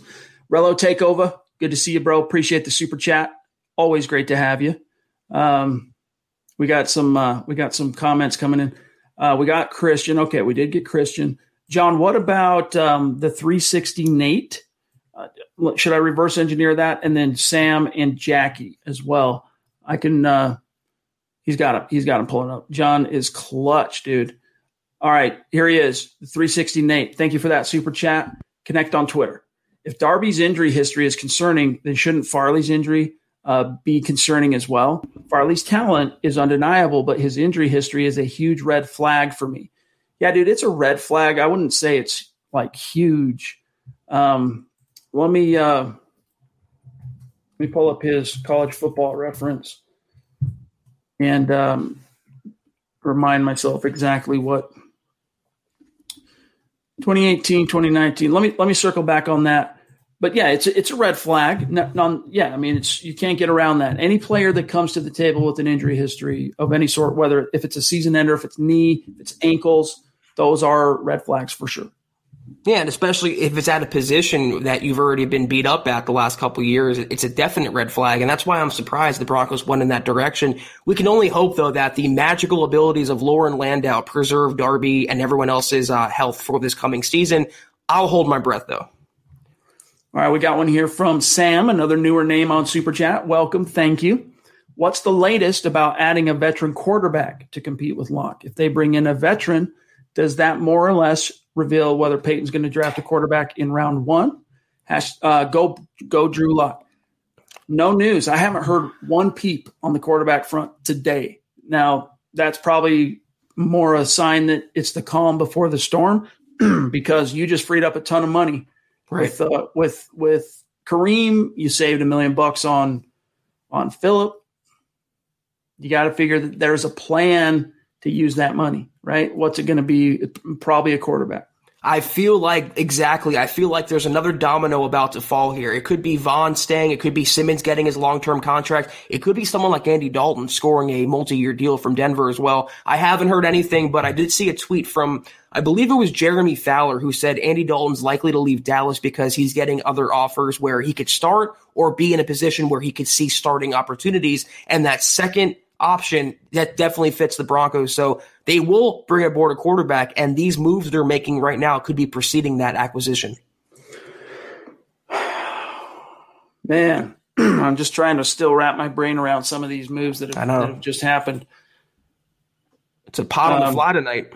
Rello Takeover. Good to see you, bro. Appreciate the super chat. Always great to have you. We got some comments coming in. We got Christian. Okay, we did get Christian. John, what about the 360 Nate? Should I reverse engineer that? And then Sam and Jackie as well. I can. He's got him pulling up. John is clutch, dude. All right, here he is, the 360 Nate. Thank you for that super chat. Connect on Twitter. If Darby's injury history is concerning, then shouldn't Farley's injury be concerning as well? Farley's talent is undeniable, but his injury history is a huge red flag for me. Yeah, dude, it's a red flag. I wouldn't say it's like huge. Let me pull up his college football reference and remind myself exactly what 2018, 2019. Let me circle back on that. But yeah, it's a red flag. You can't get around that. Any player that comes to the table with an injury history of any sort, whether if it's a season ender, if it's knee, if it's ankles, those are red flags for sure. Yeah, and especially if it's at a position that you've already been beat up at the last couple of years, it's a definite red flag, and that's why I'm surprised the Broncos went in that direction. We can only hope, though, that the magical abilities of Lauren Landau preserve Darby and everyone else's health for this coming season. I'll hold my breath, though. All right, we got one here from Sam, another newer name on Super Chat. Welcome, thank you. What's the latest about adding a veteran quarterback to compete with Locke? If they bring in a veteran, does that more or less reveal whether Peyton's going to draft a quarterback in round one? Go Drew Lock. No news. I haven't heard one peep on the quarterback front today. Now, that's probably more a sign that it's the calm before the storm because you just freed up a ton of money. Right. With Kareem, you saved $1 million on Phillip. you got to figure that there's a plan to use that money, right? What's it going to be? Probably a quarterback. I feel like there's another domino about to fall here. It could be Vaughn staying. It could be Simmons getting his long-term contract. It could be someone like Andy Dalton scoring a multi-year deal from Denver as well. I haven't heard anything, but I did see a tweet from, I believe it was Jeremy Fowler, who said Andy Dalton's likely to leave Dallas because he's getting other offers where he could start or be in a position where he could see starting opportunities. And that second option, that definitely fits the Broncos. So they will bring aboard a quarterback, and these moves they're making right now could be preceding that acquisition. Man, I'm just trying to still wrap my brain around some of these moves that have just happened. It's a pot on the fly tonight.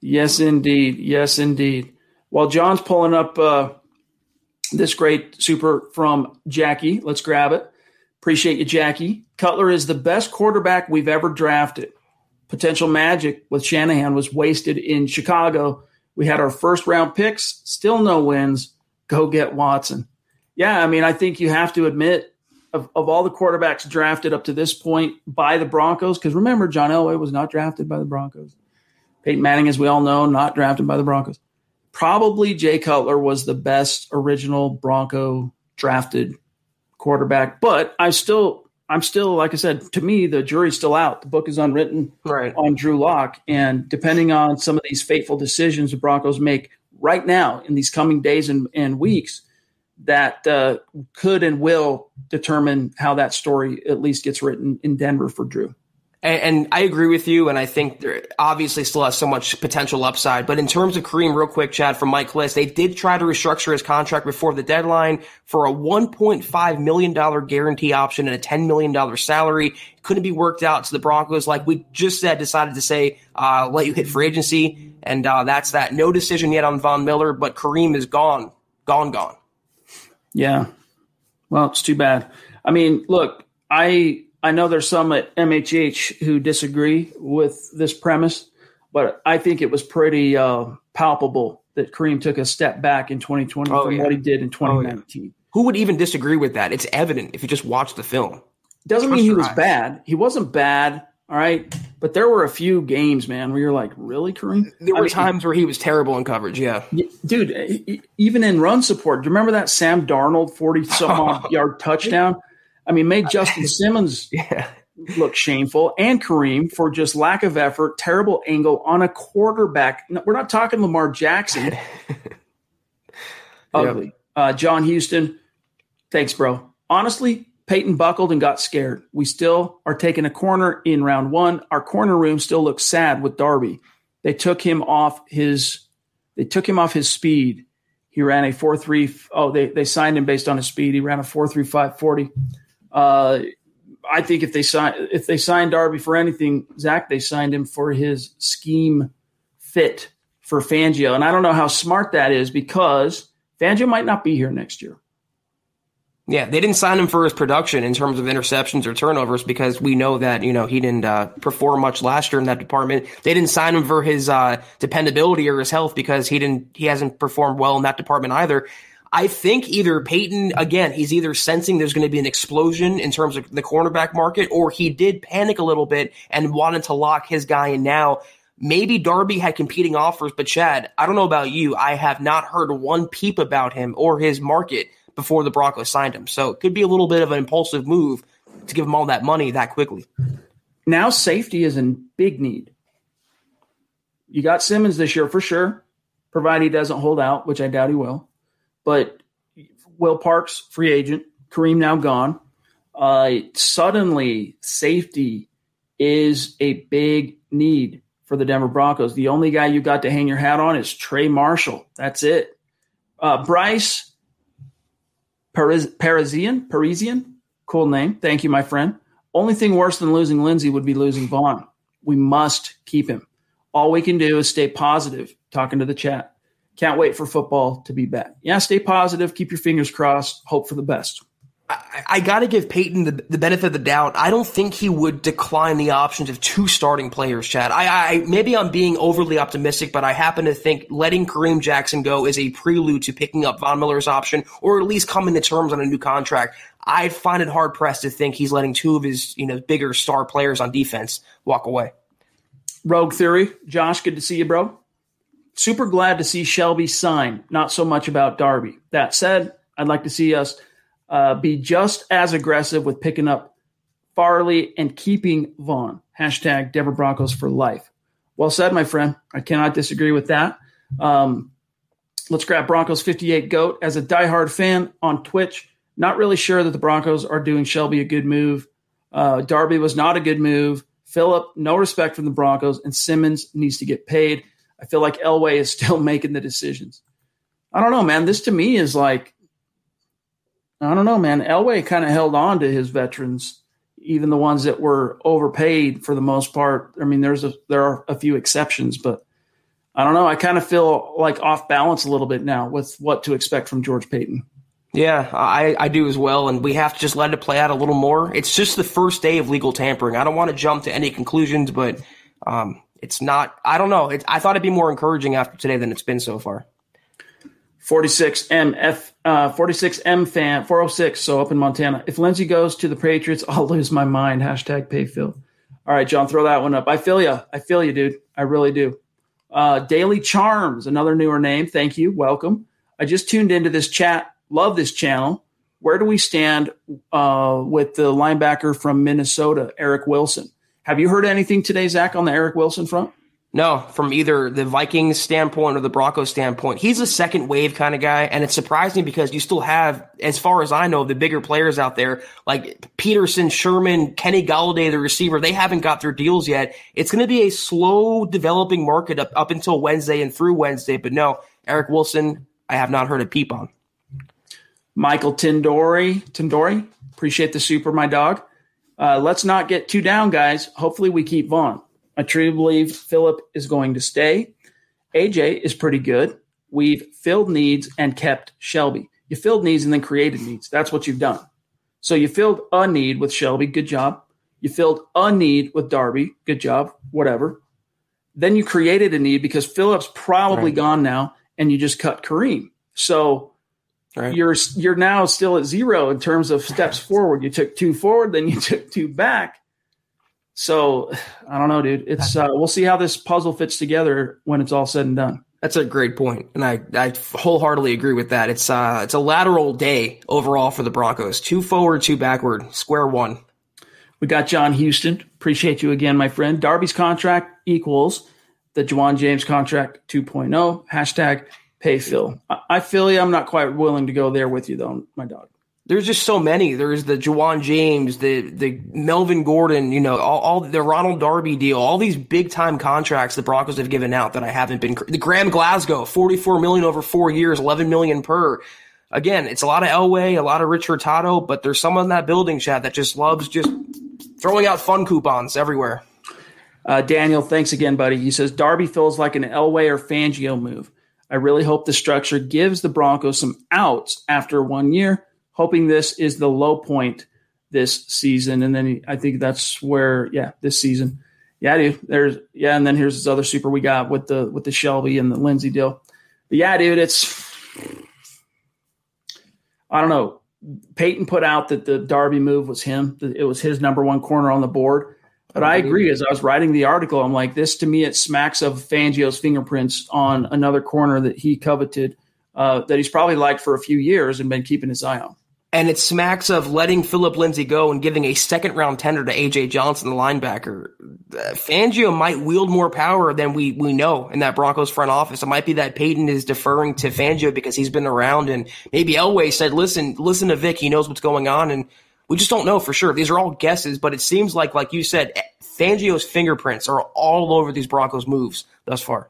Yes, indeed. Yes, indeed. While John's pulling up this great super from Jackie, let's grab it. Appreciate you, Jackie. Cutler is the best quarterback we've ever drafted. Potential magic with Shanahan was wasted in Chicago. We had our first-round picks, still no wins. Go get Watson. Yeah, I mean, I think you have to admit, of all the quarterbacks drafted up to this point by the Broncos, because remember, John Elway was not drafted by the Broncos. Peyton Manning, as we all know, not drafted by the Broncos. Probably Jay Cutler was the best original Bronco drafted quarterback, but I'm still, like I said, to me, the jury's still out. The book is unwritten on Drew Lock. And depending on some of these fateful decisions the Broncos make right now in these coming days and weeks, that could and will determine how that story at least gets written in Denver for Drew. And I agree with you, and I think there obviously still has so much potential upside. But in terms of Kareem, real quick, Chad, from Mike Kliss, they did try to restructure his contract before the deadline for a $1.5 million guarantee option and a $10 million salary. Couldn't be worked out, so the Broncos, like we just said, decided to say, let you hit free agency, and that's that. No decision yet on Von Miller, but Kareem is gone. Yeah. Well, it's too bad. I mean, look, I know there's some at MHH who disagree with this premise, but I think it was pretty palpable that Kareem took a step back in 2020 from what he did in 2019. Yeah. Who would even disagree with that? It's evident if you just watch the film. Doesn't mean he was bad. He wasn't bad, all right? But there were a few games, man, where you're like, really, Kareem? There were times where he was terrible in coverage, yeah. Dude, even in run support, do you remember that Sam Darnold 40-some-odd yard touchdown? I mean, made Justin Simmons look shameful, and Kareem for just lack of effort, terrible angle on a quarterback. No, we're not talking Lamar Jackson. Ugly. John Houston, thanks, bro. Honestly, Peyton buckled and got scared. We still are taking a corner in round one. Our corner room still looks sad with Darby. They took him off his speed. He ran a 4.3. Oh, they signed him based on his speed. He ran a 4.35 40. I think if they signed Darby for anything, Zach, they signed him for his scheme fit for Fangio. And I don't know how smart that is because Fangio might not be here next year. Yeah, they didn't sign him for his production in terms of interceptions or turnovers because we know that, he didn't perform much last year in that department. They didn't sign him for his dependability or his health because he hasn't performed well in that department either. I think either Peyton, again, he's either sensing there's going to be an explosion in terms of the cornerback market, or he did panic a little bit and wanted to lock his guy in now. Maybe Darby had competing offers, but Chad, I don't know about you. I have not heard one peep about him or his market before the Broncos signed him. So it could be a little bit of an impulsive move to give him all that money that quickly. Now safety is in big need. You got Simmons this year for sure, provided he doesn't hold out, which I doubt he will. But Will Parks, free agent, Kareem now gone. Suddenly, safety is a big need for the Denver Broncos. The only guy you got to hang your hat on is Trey Marshall. That's it. Bryce Parisian, cool name. Thank you, my friend. Only thing worse than losing Lindsay would be losing Vaughn. We must keep him. All we can do is stay positive, talking to the chat. Can't wait for football to be back. Yeah, stay positive. Keep your fingers crossed. Hope for the best. I got to give Peyton the benefit of the doubt. I don't think he would decline the options of 2 starting players, Chad. Maybe I'm being overly optimistic, but I happen to think letting Kareem Jackson go is a prelude to picking up Von Miller's option, or at least coming to terms on a new contract. I find it hard pressed to think he's letting 2 of his bigger star players on defense walk away. Rogue Theory, Josh, good to see you, bro. Super glad to see Shelby sign. Not so much about Darby. That said, I'd like to see us be just as aggressive with picking up Farley and keeping Vaughn. Hashtag Denver Broncos for life. Well said, my friend. I cannot disagree with that. Let's grab Broncos 58 GOAT. As a diehard fan on Twitch, not really sure that the Broncos are doing Shelby a good move. Darby was not a good move. Phillip, no respect from the Broncos, and Simmons needs to get paid. I feel like Elway is still making the decisions. I don't know, man. This to me is like, I don't know, man. Elway kind of held on to his veterans, even the ones that were overpaid for the most part. I mean, there are a few exceptions, but I don't know. I kind of feel like off balance a little bit now with what to expect from George Paton. Yeah, I do as well, and we have to just let it play out a little more. It's just the first day of legal tampering. I don't want to jump to any conclusions, but it's not – I don't know. I thought it'd be more encouraging after today than it's been so far. 46M fan, 406, so up in Montana. If Lindsay goes to the Patriots, I'll lose my mind. Hashtag pay Phil. All right, John, throw that one up. I feel you. I feel you, dude. I really do. Daily Charms, another newer name. Thank you. Welcome. I just tuned into this chat. Love this channel. Where do we stand with the linebacker from Minnesota, Eric Wilson? Have you heard anything today, Zach, on the Eric Wilson front? No, from either the Vikings standpoint or the Broncos standpoint. He's a second wave kind of guy, and it's surprising because you still have, as far as I know, the bigger players out there like Peterson, Sherman, Kenny Golladay, the receiver. They haven't got their deals yet. It's going to be a slow developing market up until Wednesday and through Wednesday. But no, Eric Wilson, I have not heard a peep on. Michael Tindori, appreciate the super, my dog. Let's not get too down, guys. Hopefully we keep Vaughn. I truly believe Phillip is going to stay. AJ is pretty good. We've filled needs and kept Shelby. You filled needs and then created needs. That's what you've done. So you filled a need with Shelby. Good job. You filled a need with Darby. Good job. Whatever. Then you created a need because Phillip's probably gone now, and you just cut Kareem. So you're now still at 0 in terms of steps forward. You took 2 forward, then you took 2 back. So I don't know, dude. It's we'll see how this puzzle fits together when it's all said and done. That's a great point, and I wholeheartedly agree with that. It's a lateral day overall for the Broncos. 2 forward, 2 backward, square one. We got John Houston. Appreciate you again, my friend. Darby's contract equals the Juwan James contract 2.0. Hashtag pay Phil. I feel you. I'm not quite willing to go there with you, though, my dog. There's just so many. There's the Juwan James, the Melvin Gordon, all the Ronald Darby deal, all these big time contracts the Broncos have given out that I haven't been. The Graham Glasgow, $44 million over 4 years, $11 million per. Again, it's a lot of Elway, a lot of Rich Hurtado, but there's someone in that building, Chad, that just loves just throwing out fun coupons everywhere. Daniel, thanks again, buddy. He says Darby feels like an Elway or Fangio move. I really hope the structure gives the Broncos some outs after 1 year. Hoping this is the low point this season. And then I think that's where, this season. Yeah, dude. And then here's this other super we got with the Shelby and the Lindsay deal. But yeah, dude, I don't know. Peyton put out that the Darby move was him. It was his number 1 corner on the board. But I agree. As I was writing the article, I'm like, this to me, it smacks of Fangio's fingerprints on another corner that he coveted, that he's probably liked for a few years and been keeping his eye on. And it smacks of letting Phillip Lindsay go and giving a second-round tender to A.J. Johnson, the linebacker. Fangio might wield more power than we know in that Broncos front office. It might be that Peyton is deferring to Fangio because he's been around, and maybe Elway said, listen to Vic. He knows what's going on, and we just don't know for sure. These are all guesses, but it seems like you said, Fangio's fingerprints are all over these Broncos moves thus far.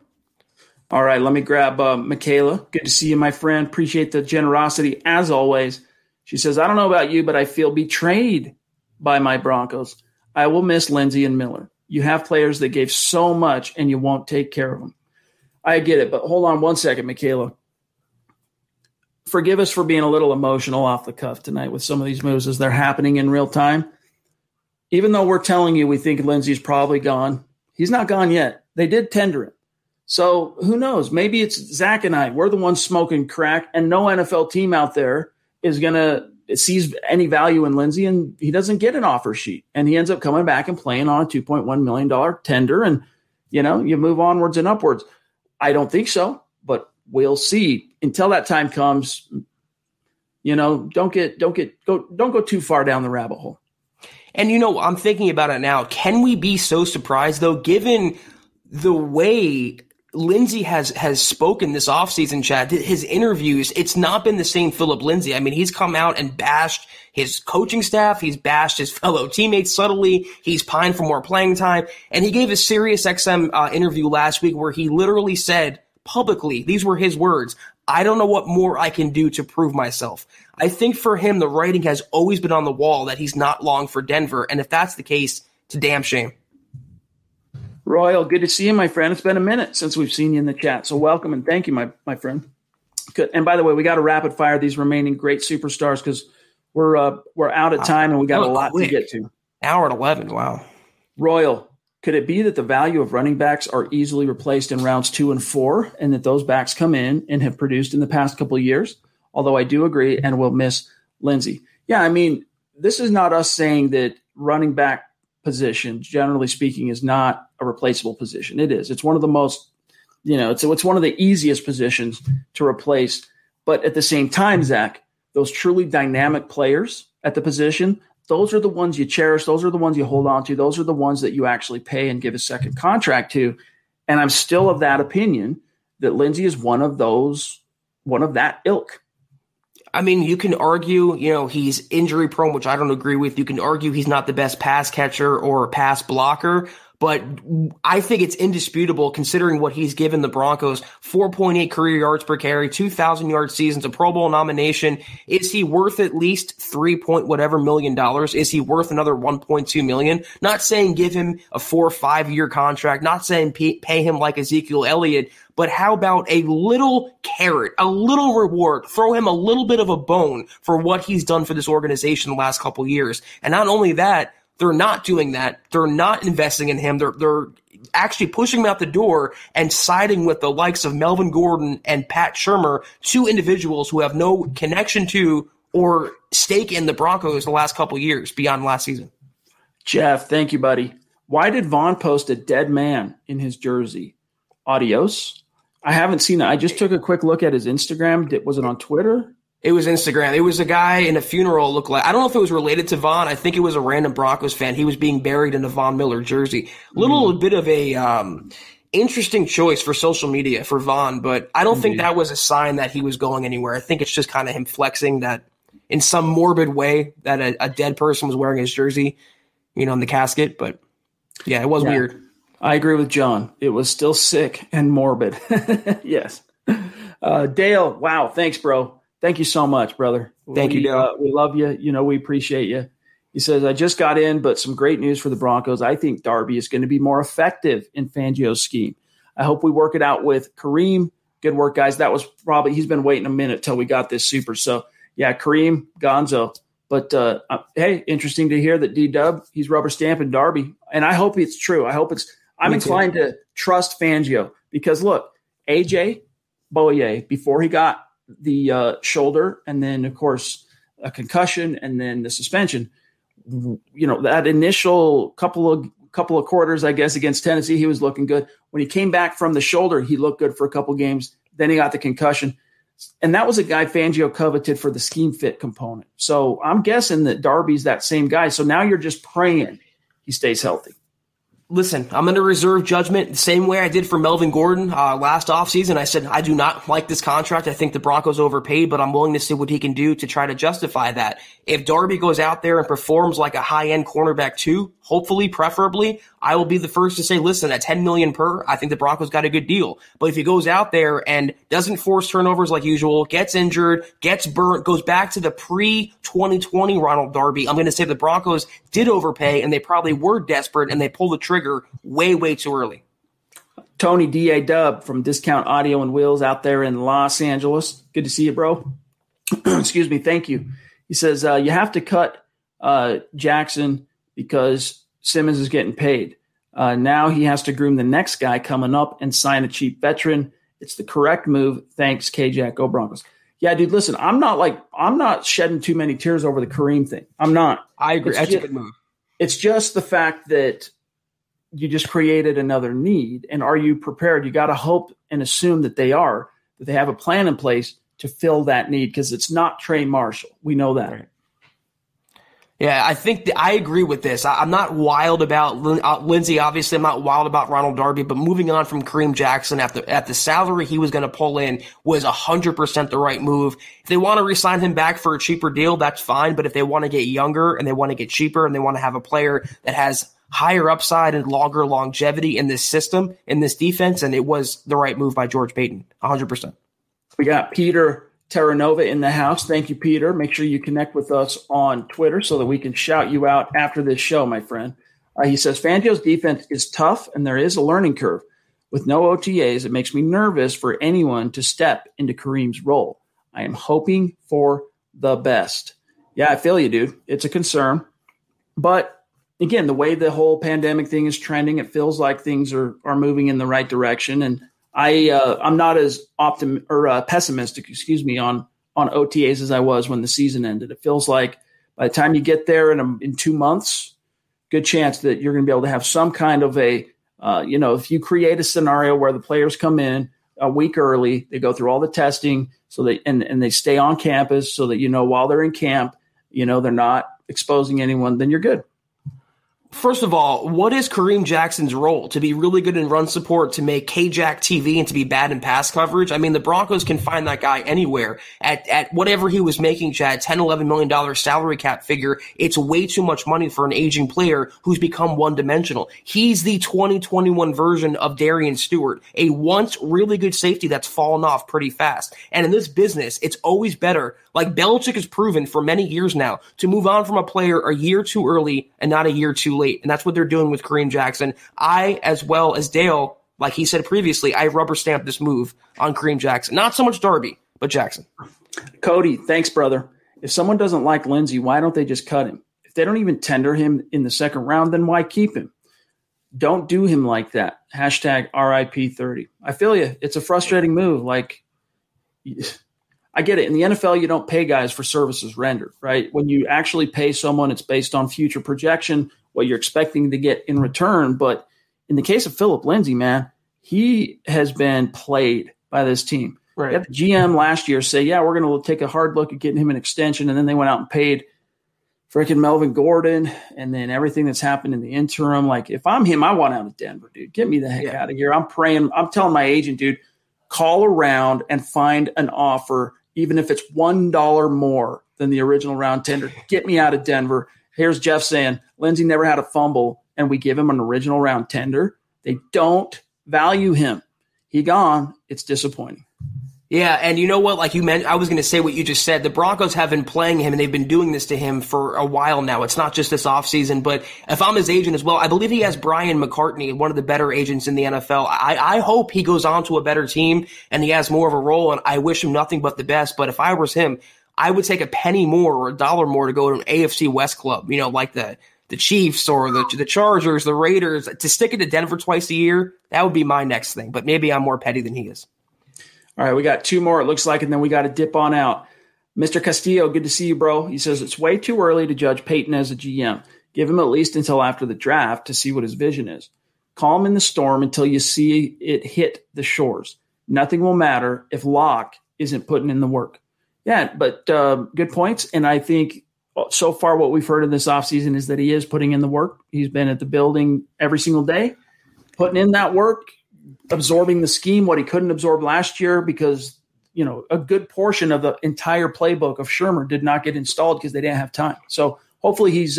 All right, let me grab Michaela. Good to see you, my friend. Appreciate the generosity, as always. She says, I don't know about you, but I feel betrayed by my Broncos. I will miss Lindsay and Miller. You have players that gave so much, and you won't take care of them. I get it, but hold on one second, Michaela. forgive us for being a little emotional off the cuff tonight with some of these moves as they're happening in real time. Even though we're telling you we think Lindsay's probably gone, he's not gone yet. They did tender him. So who knows? Maybe it's Zach and I. We're the ones smoking crack, and no NFL team out there is going to sees any value in Lindsay, and he doesn't get an offer sheet. And he ends up coming back and playing on a $2.1 million tender, and, you move onwards and upwards. I don't think so, but we'll see. Until that time comes, don't go too far down the rabbit hole. And, I'm thinking about it now. Can we be so surprised, though, given the way Lindsay has spoken this offseason, Chad, his interviews, it's not been the same Phillip Lindsay. I mean, he's come out and bashed his coaching staff. He's bashed his fellow teammates subtly. He's pined for more playing time. And he gave a Sirius XM interview last week where he literally said publicly, these were his words, "I don't know what more I can do to prove myself." I think for him, the writing has always been on the wall that he's not long for Denver. And if that's the case, it's a damn shame. Royal, good to see you, my friend. It's been a minute since we've seen you in the chat. So welcome and thank you, my friend. Good. And by the way, we got to rapid fire these remaining great superstars because we're out of time and we got a lot to get to. Hour at 11. Wow. Royal, could it be that the value of running backs are easily replaced in rounds 2 and 4 and that those backs come in and have produced in the past couple of years? Although I do agree and will miss Lindsay. Yeah, I mean, this is not us saying that running back position, generally speaking, is not a replaceable position. It is. It's one of the most, it's one of the easiest positions to replace. But at the same time, Zach, those truly dynamic players at the position, those are the ones you cherish. Those are the ones you hold on to. Those are the ones that you actually pay and give a second contract to. And I'm still of that opinion that Lindsay is one of that ilk. I mean, you can argue, he's injury prone, which I don't agree with. You can argue he's not the best pass catcher or pass blocker, but I think it's indisputable considering what he's given the Broncos: 4.8 career yards per carry, 2,000-yard seasons, a Pro Bowl nomination. Is he worth at least $3 million? Is he worth another $1.2 million? Not saying give him a 4 or 5 year contract, not saying pay him like Ezekiel Elliott, but how about a little carrot, a little reward, throw him a little bit of a bone for what he's done for this organization the last couple years. And not only that, they're not doing that. They're not investing in him. They're actually pushing him out the door and siding with the likes of Melvin Gordon and Pat Shurmur, two individuals who have no connection to or stake in the Broncos the last couple years beyond last season. Jeff, thank you, buddy. Why did Vaughn post a dead man in his jersey? Adios? I haven't seen it. I just took a quick look at his Instagram. Was it on Twitter? It was Instagram. It was a guy in a funeral. Looked like, I don't know if it was related to Vaughn. I think it was a random Broncos fan. He was being buried in a Von Miller jersey. Little bit of a interesting choice for social media for Vaughn, but I don't think that was a sign that he was going anywhere. I think it's just kind of him flexing that in some morbid way that a dead person was wearing his jersey, in the casket. But yeah, it was weird. I agree with John. It was still sick and morbid. Yes. Dale, wow. Thanks, bro. Thank you so much, brother. Thank you, Dale. We love you. We appreciate you. He says, I just got in, but some great news for the Broncos. I think Darby is going to be more effective in Fangio's scheme. I hope we work it out with Kareem. Good work, guys. That was he's been waiting a minute till we got this super. So, yeah, Kareem, Gonzo. But, hey, interesting to hear that D-Dub, he's rubber stamping Darby. And I hope it's true. I'm inclined to trust Fangio because, look, AJ Boye, before he got the shoulder and then, of course, a concussion and then the suspension, that initial couple of quarters, I guess, against Tennessee, he was looking good. When he came back from the shoulder, he looked good for a couple games. Then he got the concussion. And that was a guy Fangio coveted for the scheme fit component. So I'm guessing that Darby's that same guy. So now you're just praying he stays healthy. Listen, I'm going to reserve judgment the same way I did for Melvin Gordon last offseason. I said, I do not like this contract. I think the Broncos overpaid, but I'm willing to see what he can do to try to justify that. If Darby goes out there and performs like a high-end cornerback too, hopefully, preferably, I will be the first to say, listen, at $10 million per, I think the Broncos got a good deal. But if he goes out there and doesn't force turnovers like usual, gets injured, gets burnt, goes back to the pre-2020 Ronald Darby, I'm going to say the Broncos did overpay and they probably were desperate and they pulled the trigger way, way too early. Tony D.A. Dub from Discount Audio and Wheels out there in Los Angeles. Good to see you, bro. Excuse me. Thank you. He says, you have to cut Jackson because Simmons is getting paid. Now he has to groom the next guy coming up and sign a cheap veteran. It's the correct move. Thanks, K-Jack. Go Broncos. Yeah, dude, listen, I'm not shedding too many tears over the Kareem thing. I'm not. I agree. That's a good move. It's just the fact that you just created another need. And are you prepared? You got to hope and assume that they have a plan in place to fill that need, because it's not Trey Marshall. We know that. Right. Yeah, I think I agree with this. I'm not wild about Lindsay. Obviously, I'm not wild about Ronald Darby. But moving on from Kareem Jackson at the salary he was going to pull in was 100% the right move. If they want to re-sign him back for a cheaper deal, that's fine. But if they want to get younger and they want to get cheaper and they want to have a player that has higher upside and longer longevity in this system, in this defense, and it was the right move by George Paton, 100%. We got Peter Terranova in the house. Thank you, Peter. Make sure you connect with us on Twitter so that we can shout you out after this show, my friend. He says, Fangio's defense is tough and there is a learning curve. With no OTAs, it makes me nervous for anyone to step into Kareem's role. I am hoping for the best. Yeah, I feel you, dude. It's a concern. But again, the way the whole pandemic thing is trending, it feels like things are moving in the right direction. And I'm not as pessimistic, on OTAs as I was when the season ended. It feels like by the time you get there in 2 months, good chance that you're going to be able to have some kind of if you create a scenario where the players come in a week early, they go through all the testing so and they stay on campus so that, while they're in camp, they're not exposing anyone, then you're good. First of all, what is Kareem Jackson's role? To be really good in run support, to make K-Jack TV, and to be bad in pass coverage? I mean, the Broncos can find that guy anywhere. At whatever he was making, Chad, $10, $11 million salary cap figure, it's way too much money for an aging player who's become one-dimensional. He's the 2021 version of Darian Stewart, a once really good safety that's fallen off pretty fast. And in this business, it's always better, like Belichick has proven for many years now, to move on from a player a year too early and not a year too late. And that's what they're doing with Kareem Jackson. I, as well as Dale, like he said previously, I rubber stamped this move on Kareem Jackson. Not so much Darby, but Jackson. Cody, thanks, brother. If someone doesn't like Lindsay, why don't they just cut him? If they don't even tender him in the second round, then why keep him? Don't do him like that. Hashtag RIP 30. I feel you. It's a frustrating move. Like, I get it. In the NFL, you don't pay guys for services rendered, right? When you actually pay someone, it's based on future projection, what you're expecting to get in return. But in the case of Phillip Lindsay, man, he has been played by this team. Right. The GM last year say, yeah, we're going to take a hard look at getting him an extension. And then they went out and paid freaking Melvin Gordon and then everything that's happened in the interim. Like, if I'm him, I want out of Denver, dude. Get me the heck out of here. I'm praying. I'm telling my agent, dude, call around and find an offer, even if it's $1 more than the original round tender. Get me out of Denver. Here's Jeff saying, Lindsay never had a fumble, and we give him an original round tender. They don't value him. He gone. It's disappointing. Yeah, and you know what? Like you meant, I was going to say what you just said. The Broncos have been playing him, and they've been doing this to him for a while now. It's not just this offseason, but if I'm his agent as well, I believe he has Brian McCartney, one of the better agents in the NFL. I hope he goes on to a better team, and he has more of a role, and I wish him nothing but the best. But if I was him, I would take a penny more or $1 more to go to an AFC West club, like the Chiefs or the Chargers, the Raiders. To stick it to Denver twice a year, that would be my next thing. But maybe I'm more petty than he is. All right, we got 2 more, it looks like, and then we got to dip on out. Mr. Castillo, good to see you, bro. He says it's way too early to judge Peyton as a GM. Give him at least until after the draft to see what his vision is. Calm in the storm until you see it hit the shores. Nothing will matter if Locke isn't putting in the work. Yeah, but good points. And I think so far what we've heard in this offseason is that he is putting in the work. He's been at the building every single day, putting in that work, absorbing the scheme, what he couldn't absorb last year because, a good portion of the entire playbook of Shermer did not get installed because they didn't have time. So hopefully he's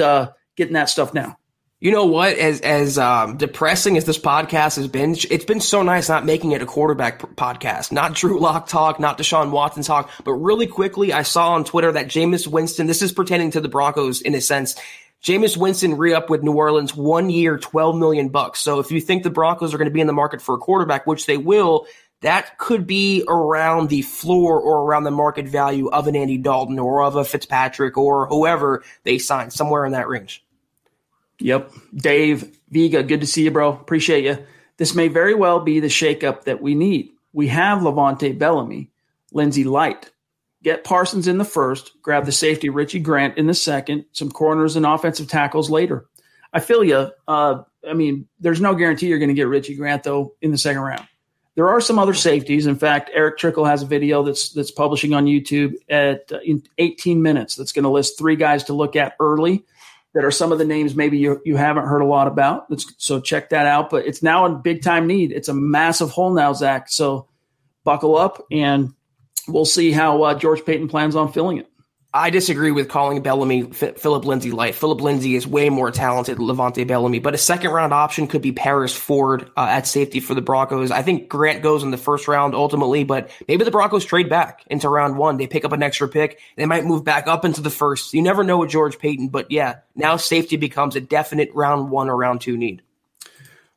getting that stuff now. You know what? As depressing as this podcast has been, it's been so nice not making it a quarterback podcast. Not Drew Lock talk, not Deshaun Watson talk. But really quickly, I saw on Twitter that Jameis Winston, this is pertaining to the Broncos in a sense, Jameis Winston re-upped with New Orleans 1 year, $12 million. So if you think the Broncos are going to be in the market for a quarterback, which they will, that could be around the floor or around the market value of an Andy Dalton or of a Fitzpatrick or whoever they sign, somewhere in that range. Yep. Dave Vega, good to see you, bro. Appreciate you. This may very well be the shakeup that we need. We have Levante Bellamy, Lindsay Light. Get Parsons in the first, grab the safety Richie Grant in the second, some corners and offensive tackles later. I feel you. There's no guarantee you're going to get Richie Grant, though, in the second round. There are some other safeties. In fact, Eric Trickle has a video that's publishing on YouTube in 18 minutes that's going to list 3 guys to look at early that are some of the names maybe you haven't heard a lot about. So check that out. But it's now a big-time need. It's a massive hole now, Zach. So buckle up, and we'll see how George Paton plans on filling it. I disagree with calling Bellamy Phillip Lindsay light. Phillip Lindsay is way more talented than Levante Bellamy, but a second-round option could be Paris Ford at safety for the Broncos. I think Grant goes in the first round ultimately, but maybe the Broncos trade back into round 1. They pick up an extra pick. They might move back up into the first. You never know with George Paton, but yeah, now safety becomes a definite round 1 or round 2 need.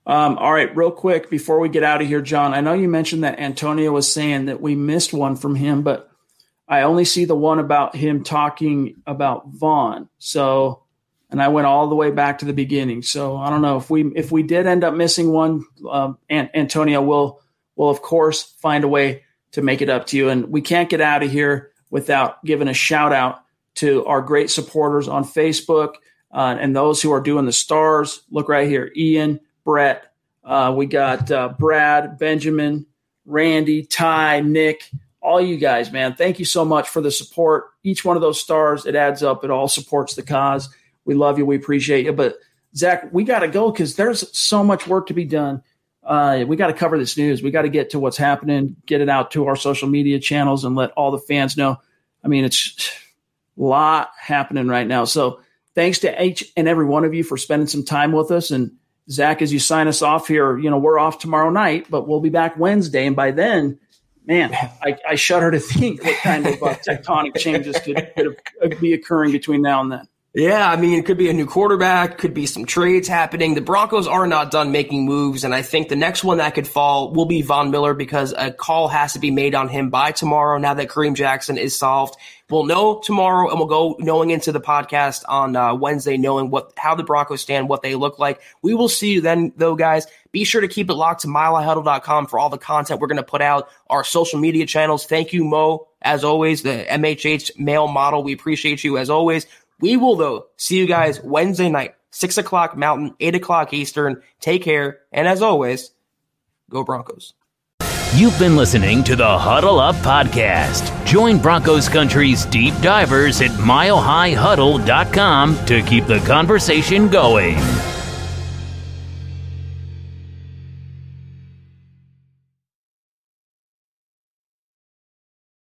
All right, real quick before we get out of here, John, I know you mentioned that Antonio was saying that we missed one from him, but I only see the one about him talking about Vaughn. So, and I went all the way back to the beginning. So I don't know if we did end up missing one. Antonio will of course find a way to make it up to you. And we can't get out of here without giving a shout out to our great supporters on Facebook and those who are doing the stars. Look right here, Ian, Brett. We got Brad, Benjamin, Randy, Ty, Nick. All you guys, man, thank you so much for the support. Each one of those stars, it adds up. It all supports the cause. We love you. We appreciate you. But, Zach, we got to go because there's so much work to be done. We got to cover this news. We got to get to what's happening, get it out to our social media channels, and let all the fans know. I mean, it's a lot happening right now. So thanks to each and every one of you for spending some time with us. And, Zach, as you sign us off here, we're off tomorrow night, but we'll be back Wednesday. And by then, man, I shudder to think what kind of tectonic changes could be occurring between now and then. Yeah, I mean, it could be a new quarterback, could be some trades happening. The Broncos are not done making moves, and I think the next one that could fall will be Von Miller because a call has to be made on him by tomorrow now that Kareem Jackson is solved. We'll know tomorrow, and we'll go knowing into the podcast on Wednesday, knowing how the Broncos stand, what they look like. We will see you then, though, guys. Be sure to keep it locked to milehighhuddle.com for all the content we're going to put out, our social media channels. Thank you, Mo, as always, the MHH male model. We appreciate you, as always. We will, though, see you guys Wednesday night, 6 o'clock Mountain, 8 o'clock Eastern. Take care, and as always, go Broncos. You've been listening to the Huddle Up Podcast. Join Broncos Country's deep divers at milehighhuddle.com to keep the conversation going.